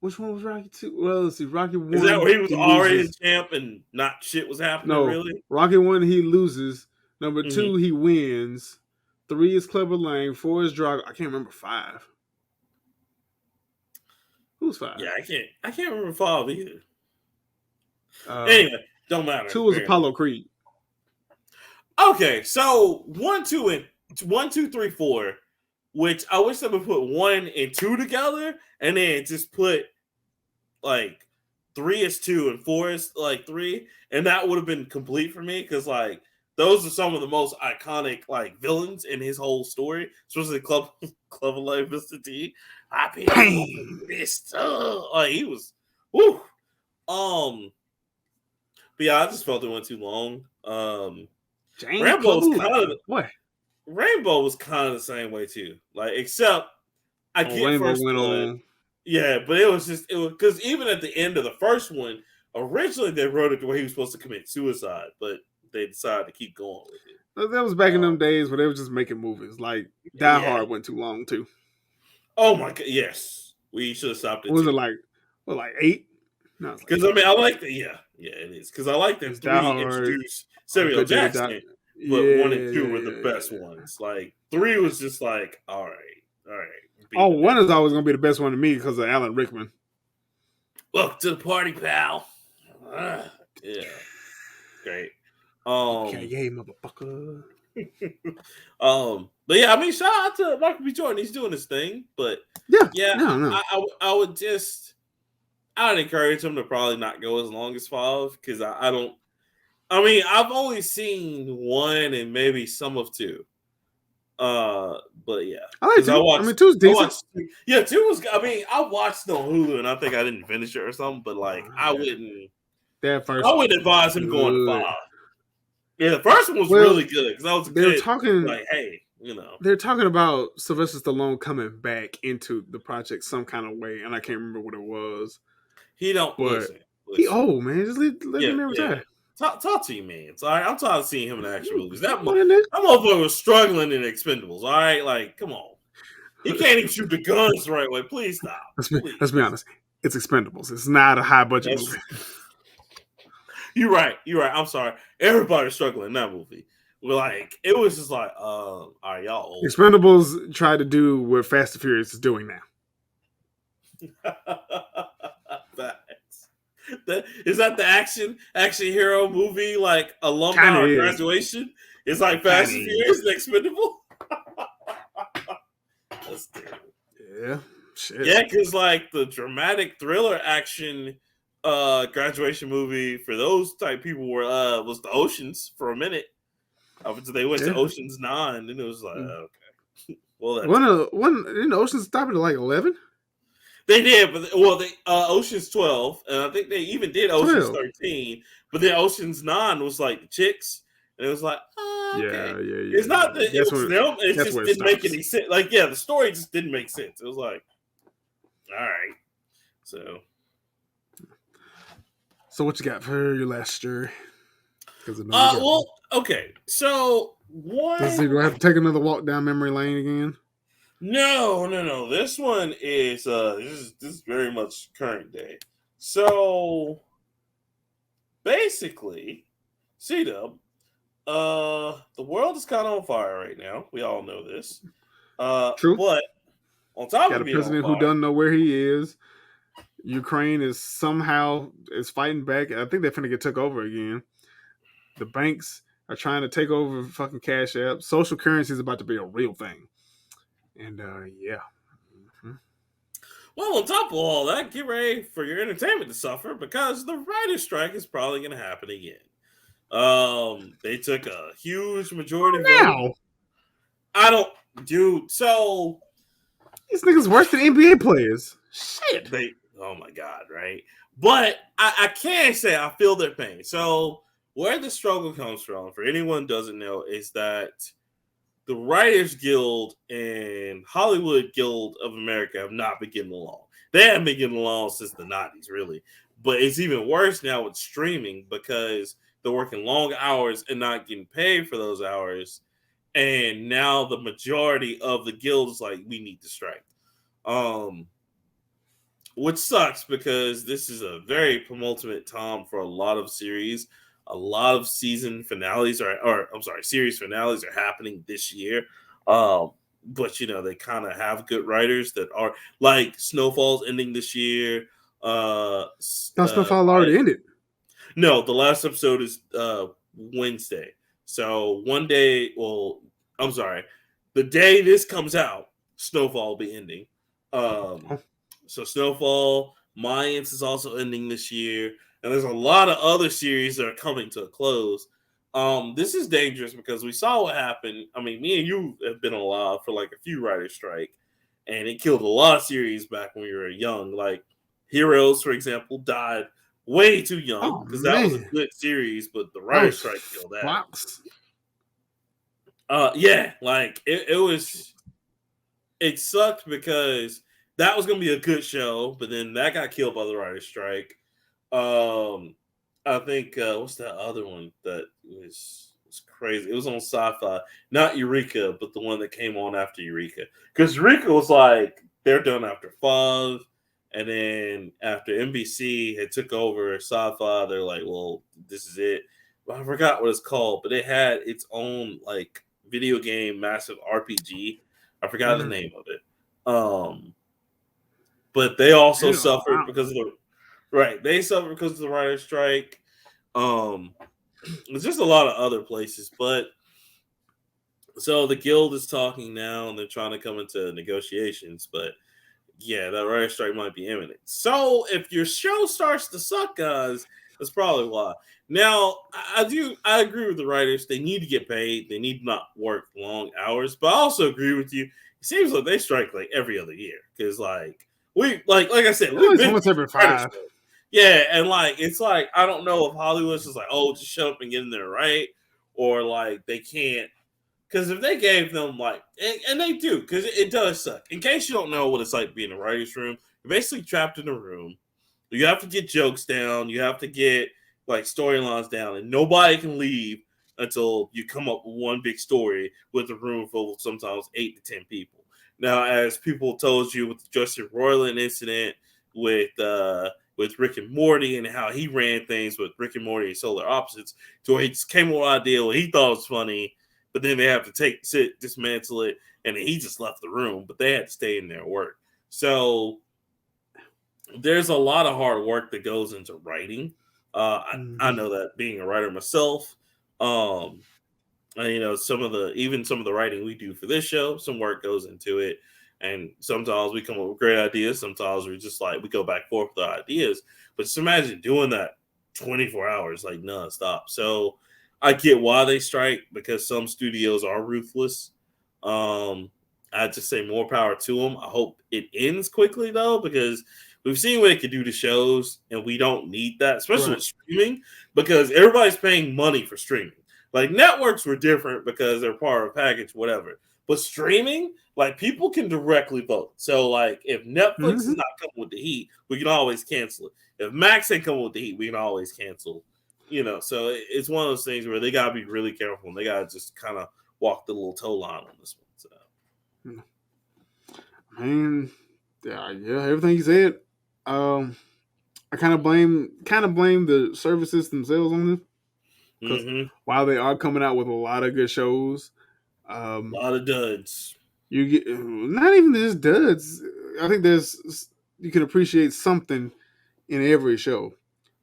Which one was Rocky 2? Well, let's see. Rocky 1. Is that where he was already the champ and not shit was happening, really? Rocky 1, he loses. Number 2, he wins. 3 is Clubber Lang. 4 is Drago. I can't remember 5. Who's 5? Yeah, I can't remember 5 either. Anyway, don't matter. 2 is Apollo Creed. Okay, so 1, 2, 3, 4. Which I wish they would put 1 and 2 together, and then just put like 3 is 2 and 4 is like 3, and that would have been complete for me because like those are some of the most iconic like villains in his whole story, especially Clubber Lang, Mr. T. I been Mr. Like he was, whoo. But yeah, I just felt it went too long. Rainbow was kind of the same way too. Like, except I get Rainbow First went Blood. on. Yeah, but it was because even at the end of the first one, originally they wrote it the way he was supposed to commit suicide, but they decided to keep going with it. That was back in them days where they were just making movies. Like Die Hard went too long too. Oh my god, yes, we should have stopped it. Was it like 8? No, because I mean I like the it is because I like that 3 introduced Samuel Jackson. But 1 and 2 were the best ones. Like 3 was just like, all right. 1 is always gonna be the best one to me because of Alan Rickman. Welcome to the party, pal. Yeah, great. Okay, motherfucker. But yeah, I mean, shout out to Michael B. Jordan. He's doing his thing, but no. I'd encourage him to probably not go as long as 5 because I don't. I mean, I've only seen 1 and maybe some of 2. But yeah, I like because two. I mean, two's decent. Yeah, two was. I mean, I watched it on Hulu, and I think I didn't finish it or something. But like, I wouldn't. That first. I wouldn't advise him going to 5. Yeah, the first one was really good because that was a they're good. Talking like, hey, you know, they're talking about Sylvester Stallone coming back into the project some kind of way, and I can't remember what it was. He don't listen. He old, man. Just let the man retire. Talk to you, man. All right, I'm tired of seeing him in action movies. That that motherfucker was struggling in Expendables. All right, like, come on. He can't even shoot the guns the right way. Please stop. Let's be honest. It's Expendables. It's not a high budget movie. You're right. I'm sorry. Everybody's struggling in that movie. Like, it was just like, all right, y'all old. Expendables tried to do what Fast and Furious is doing now. Is that the action hero movie, like alumni or graduation? It's like Fast and Furious and Expendable. That's terrible. Yeah, shit. Yeah, because like the dramatic thriller action graduation movie for those type people was the Oceans for a minute. Up until they went to Oceans 9, and it was like, okay. Well, didn't Oceans stop at like 11? They did, but they Ocean's 12, and I think they even did Ocean's 13. But then Ocean's 9 was like the chicks, and it was like, okay. Yeah. It's not that it was them. It just didn't make any sense. Like, the story just didn't make sense. It was like, all right. So what you got for your last story? Okay. So one. Do I have to take another walk down memory lane again? No. This one is this is very much current day. So basically, CDub, the world is kind of on fire right now. We all know this. True. But on top of a president who doesn't know where he is. Ukraine is fighting back. I think they're finna get took over again. The banks are trying to take over fucking Cash App. Social currency is about to be a real thing. And yeah. Mm-hmm. Well, on top of all that, get ready for your entertainment to suffer because the writer's strike is probably going to happen again. They took a huge majority vote. So these niggas worse than NBA players. Shit. Oh my God, right? But I can't say I feel their pain. So where the struggle comes from, for anyone who doesn't know, is that the Writers Guild and Hollywood Guild of America have not been getting along. They haven't been getting along since the 90s, really. But it's even worse now with streaming because they're working long hours and not getting paid for those hours. And now the majority of the guild is like, we need to strike. Which sucks because this is a very penultimate time for a lot of series. A lot of season finales series finales are happening this year. But they kind of have good writers that are like Snowfall's ending this year. Snowfall already ended. No, the last episode is Wednesday. So one day, the day this comes out, Snowfall will be ending. So Snowfall, Mayans is also ending this year. And there's a lot of other series that are coming to a close. This is dangerous because we saw what happened. I mean, me and you have been alive for like a few writers' strike. And it killed a lot of series back when we were young. Like Heroes, for example, died way too young because that was a good series, but the writer's strike killed that. Fox. It sucked because that was going to be a good show, but then that got killed by the writer's strike. I think what's that other one that was crazy? It was on Sci-Fi, not Eureka, but the one that came on after Eureka. Because Eureka was like they're done after 5, and then after NBC had took over Sci-Fi, they're like, well, this is it. But I forgot what it's called, but it had its own like video game, massive RPG. I forgot the name of it. But they also suffered because of they suffered because of the writer's strike. There's just a lot of other places, but so the guild is talking now and they're trying to come into negotiations, but yeah, that writer's strike might be imminent. So if your show starts to suck, guys, That's probably why. Now, I agree with the writers. They need to get paid. They need to not work long hours. But I also agree with you. It seems like they strike like every other year because like I said, we've It's been once every writer 5. strike. Yeah, and like it's like I don't know if Hollywood's just like, oh, just shut up and get in there, right? Or like they can't. Because if they gave them like, and they do, because it does suck. In case you don't know what it's like being in a writer's room, you're basically trapped in a room. You have to get jokes down. You have to get like storylines down, and nobody can leave until you come up with one big story with a room full of sometimes 8 to 10 people. Now, as people told you with the Justin Roiland incident with Rick and Morty and how he ran things with Rick and Morty and Solar Opposites, to where he just came up with an idea what he thought was funny, but then they have to dismantle it, and he just left the room, but they had to stay in there and work. So there's a lot of hard work that goes into writing. I know that being a writer myself. Some of the writing we do for this show, some work goes into it, and sometimes we come up with great ideas. Sometimes we just like we go back and forth with our ideas. But just imagine doing that 24 hours like nonstop. So I get why they strike because some studios are ruthless. I'd just say more power to them. I hope it ends quickly though, because we've seen what it can do to shows, and we don't need that, especially with streaming, because everybody's paying money for streaming. Like networks were different because they're part of a package, whatever. But streaming, like people can directly vote. So like if Netflix is not coming with the heat, we can always cancel it. If Max ain't coming with the heat, we can always cancel. So it's one of those things where they gotta be really careful and they gotta just kind of walk the little toe line on this one. So. Yeah, everything you said. I kind of blame the services themselves on this because while they are coming out with a lot of good shows, a lot of duds. You get not even just duds. I think you can appreciate something in every show,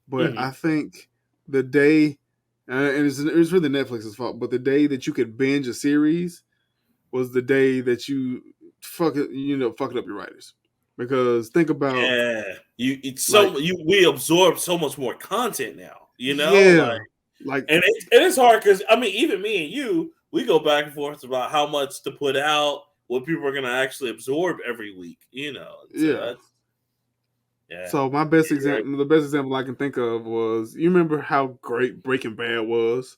but I think the day, and it's really Netflix's fault, but the day that you could binge a series was the day that you fucked up your writers. Because think about we absorb so much more content now, like and it's hard because I mean even me and you, we go back and forth about how much to put out, what people are going to actually absorb every week, So my best example, the best example I can think of was, you remember how great Breaking Bad was?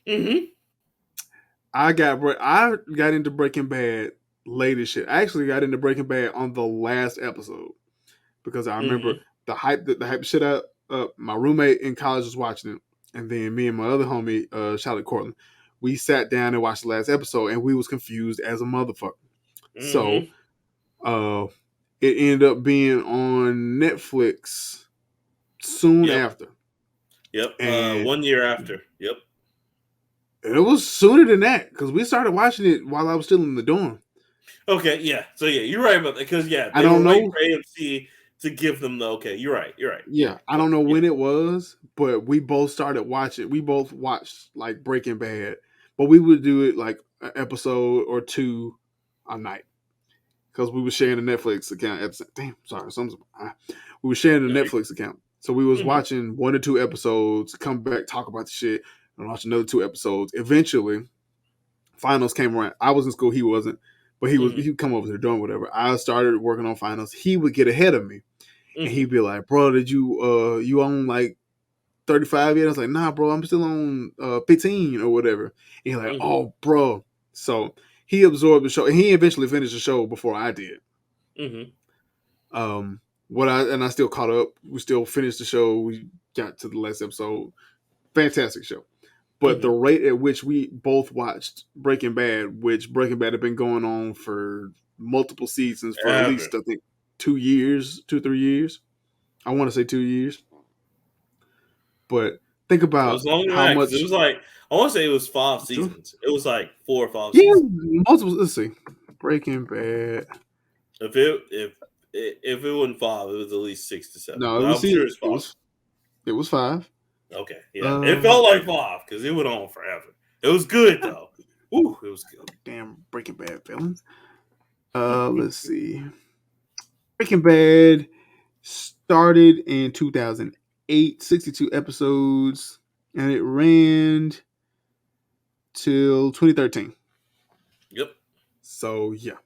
I got into Breaking Bad late as shit. I actually got into Breaking Bad on the last episode because I remember the hype shit up. My roommate in college was watching it, and then me and my other homie, Charlotte Cortland, we sat down and watched the last episode, and we was confused as a motherfucker. So, it ended up being on Netflix soon after. Yep. And 1 year after. Yep. It was sooner than that because we started watching it while I was still in the dorm. Okay, yeah. So you're right about that because I don't know waiting for AMC to give them the okay. You're right. Yeah, I don't know when it was, but we both started watching. We both watched like Breaking Bad, but we would do it like an episode or two a night because we were sharing a Netflix account. We were sharing a Netflix account, so we was watching 1 or 2 episodes, come back, talk about the shit, and watch another 2 episodes. Eventually, finals came around. I was in school, he wasn't, but he'd come over to the dorm, whatever. I started working on finals. He would get ahead of me. And he'd be like, bro, did you own like 35 yet? I was like, nah, bro, I'm still on 15 or whatever. And he's like, oh, bro. So he absorbed the show, and he eventually finished the show before I did. I still caught up. We still finished the show. We got to the last episode. Fantastic show. But the rate at which we both watched Breaking Bad, which Breaking Bad had been going on for multiple seasons for at least, I think, 2 years, 2-3 years. I want to say 2 years. But think about how much. It was like, I want to say it was 5 seasons. It was like 4 or 5 seasons. Multiple. Let's see. Breaking Bad. If it wasn't 5, it was at least 6 to 7. No, I'm sure it's 5. It was 5. Okay, yeah. It felt like 5 because it went on forever. It was good though. Ooh, it was good. Damn Breaking Bad villains. Let's see. Breaking Bad started in 2008. 62 episodes, and it ran till 2013. Yep. So yeah,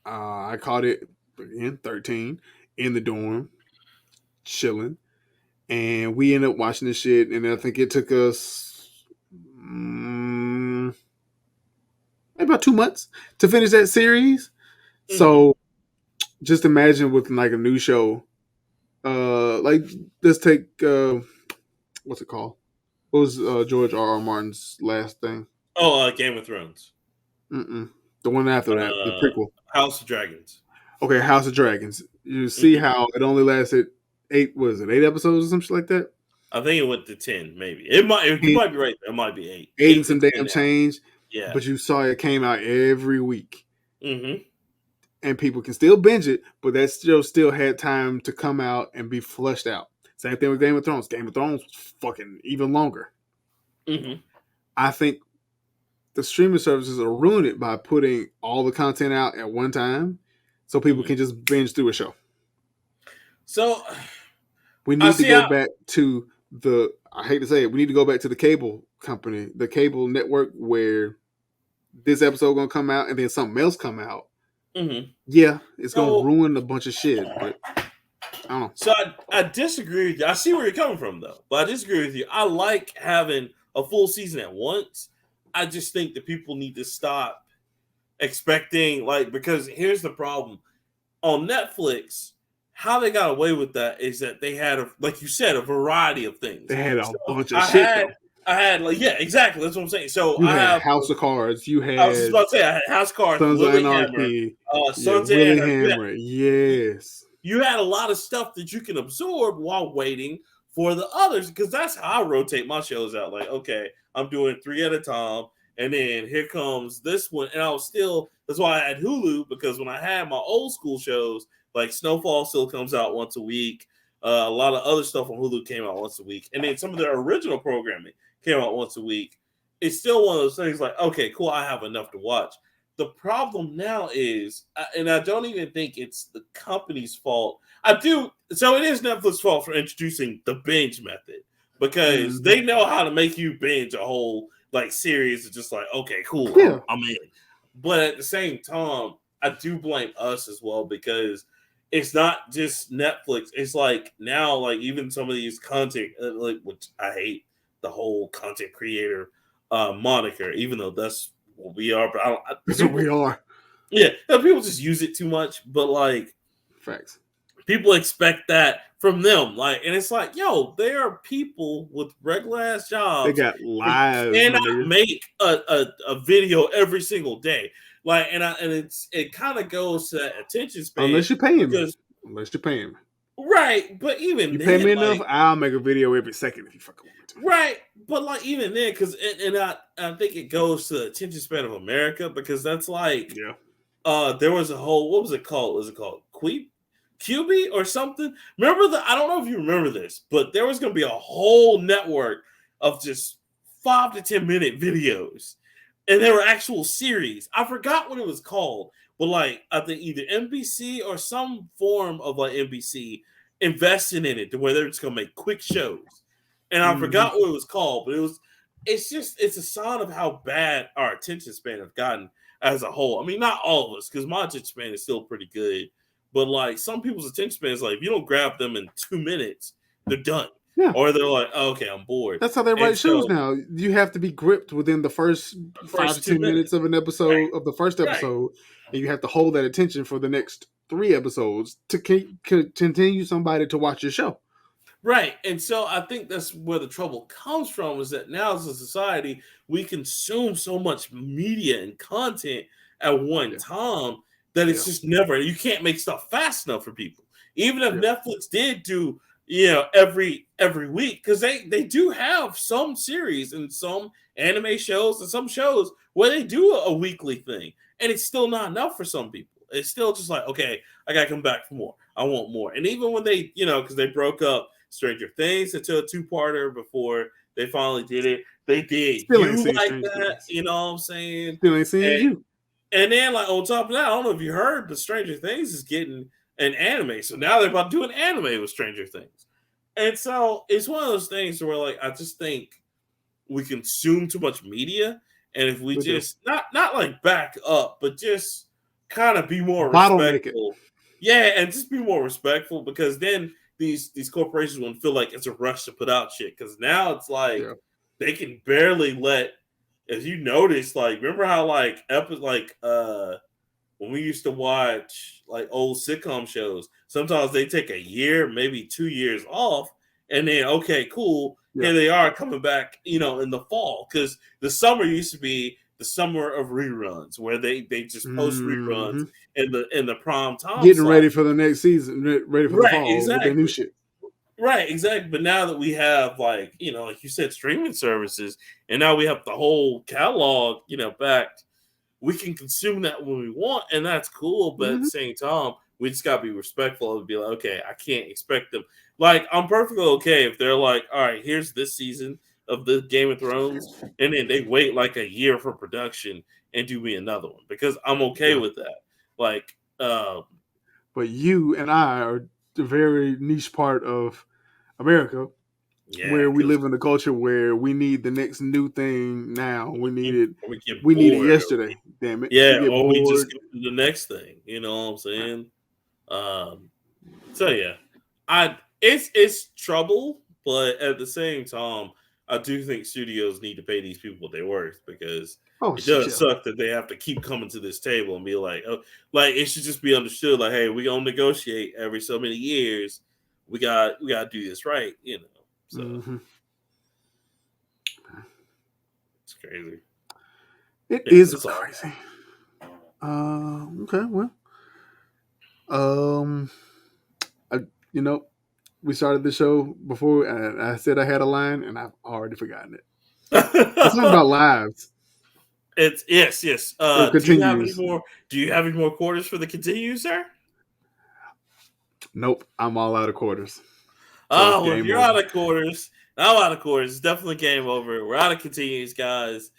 I caught it again 13 in the dorm, chilling, and we ended up watching this shit. And I think it took us maybe about 2 months to finish that series. So just imagine with like a new show, like let's take what's it called? What was George R. Martin's last thing? Oh, Game of Thrones. Mm-mm. The one after that, the prequel. House of Dragons. Okay, House of Dragons. You see how it only lasted 8 episodes or something like that? I think it went to 10, maybe. You might be right. It might be 8. 8 and some damn change. Yeah. But you saw it came out every week. Mm-hmm. And people can still binge it, but that still had time to come out and be flushed out. Same thing with Game of Thrones. Game of Thrones was fucking even longer. Mm-hmm. I think the streaming services are ruining it by putting all the content out at one time so people can just binge through a show. So we need to go back to I hate to say it, we need to go back to the cable company, the cable network where this episode gonna come out and then something else come out. Mm-hmm. Yeah, it's gonna ruin a bunch of shit, but I don't know. So I disagree with you. I see where you're coming from though, but I disagree with you. I like having a full season at once. I just think that people need to stop expecting, because here's the problem. On Netflix, how they got away with that is that they had, like you said, a variety of things. They had a bunch of shit. I had exactly. That's what I'm saying. So you I had have House of Cards. You had. I was just about to say I had House of Cards, Sons of Anarchy, Sons of Hammer. Yes. You had a lot of stuff that you can absorb while waiting for the others, because that's how I rotate my shows out. Like, okay, I'm doing 3 at a time, and then here comes this one, and that's why I had Hulu, because when I had my old school shows, like Snowfall still comes out once a week. A lot of other stuff on Hulu came out once a week, and then some of their original programming came out once a week. It's still one of those things like, okay, cool, I have enough to watch. The problem now is, and I don't even think it's the company's fault. So it is Netflix's fault for introducing the binge method, because they know how to make you binge a whole series. It's just like, okay, cool, yeah. I'm in. But at the same time, I do blame us as well, because it's not just Netflix. It's now even some of these content, which I hate the whole content creator moniker, even though that's what we are. But that's what we are. Yeah, people just use it too much. But facts. People expect that from them. And it's like, yo, there are people with regular ass jobs. They got lives. They cannot make a video every single day. It kind of goes to that attention span. Unless you pay him. Unless you pay him. Right, but even you pay me enough, I'll make a video every second if you fucking want me to. Right, but even then, because I think it goes to the attention span of America, because that's there was a whole, what was it called? Was it called QB or something? I don't know if you remember this, but there was going to be a whole network of just 5 to 10 minute videos, and they were actual series. I forgot what it was called, but I think either NBC or some form of NBC invested in it to where they're just going to make quick shows. And I forgot what it was called, but it's a sign of how bad our attention span have gotten as a whole. I mean, not all of us, because my attention span is still pretty good. But some people's attention span is if you don't grab them in 2 minutes, they're done. Yeah. Or they're like, oh, okay, I'm bored. That's how they write shows now. You have to be gripped within the first 5 to 10 minutes of an episode, of the first episode, and you have to hold that attention for the next 3 episodes to continue somebody to watch your show. Right. And so I think that's where the trouble comes from, is that now as a society, we consume so much media and content at one time that it's just you can't make stuff fast enough for people. Even if Netflix did do, every week, because they do have some series and some anime shows and some shows where they do a weekly thing, and it's still not enough for some people. It's still just okay, I gotta come back for more. I want more. And even when they, because they broke up Stranger Things into a 2-parter before they finally did it, they did still you like that, things. You know what I'm saying? Still ain't seeing you. And then on top of that, I don't know if you heard, but Stranger Things is getting an anime. So now they're about to do an anime with Stranger Things. And so it's one of those things where, like, I just think we consume too much media, and if we just not like back up, but just kind of be more Bottleneck it. respectful. Yeah, and just be more respectful, because then these corporations won't feel like it's a rush to put out shit. Because now it's like they can barely let, as you notice, like, remember how like when we used to watch like old sitcom shows, sometimes they take a year, maybe 2 years off, and then okay, cool, here they are coming back, in the fall, because the summer used to be the summer of reruns, where they just post reruns in the prime time, getting slot. ready for the next season, ready for the Right, fall with their new exactly. shit. Right, exactly. But now that we have, like, like you said, streaming services, and now we have the whole catalog, back, we can consume that when we want, and that's cool. But at the same time, we just gotta be respectful and be like, okay, I can't expect them. Like, I'm perfectly okay if they're like, all right, here's this season of the Game of Thrones, and then they wait like a year for production and do me another one, because I'm okay with that. Like, but you and I are the very niche part of America, where we live in a culture where we need the next new thing now. We need it. We need it yesterday. Damn it. Yeah, We get or we just bored. go to the next thing. You know what I'm saying? So yeah, it's trouble, but at the same time, I do think studios need to pay these people what they're worth, because it does suck that they have to keep coming to this table and be like, oh, like, it should just be understood, like, hey, we gonna negotiate every so many years. We got to do this right, So it's crazy. It is crazy. Okay, well, we started the show before, and I said I had a line, and I've already forgotten it. It's something about lives. It's yes. It continues. Do you have any more quarters for the continue, sir? Nope, I'm all out of quarters. So well, if you're out of quarters, I'm out of quarters. It's definitely game over. We're out of continues, guys.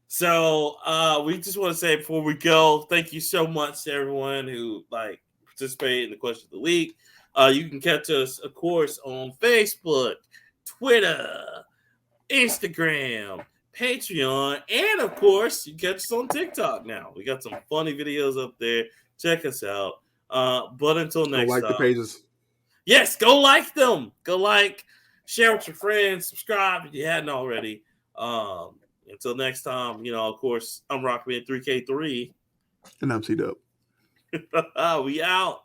So we just want to say before we go, thank you so much to everyone who participated in the question of the week. You can catch us, of course, on Facebook, Twitter, Instagram, Patreon, and of course, you catch us on TikTok now. We got some funny videos up there. Check us out. But until next time. Go like the pages. Yes, go like them. Go share with your friends, subscribe if you hadn't already. Until next time, of course, I'm Rockman3K3. And I'm CDub. We out.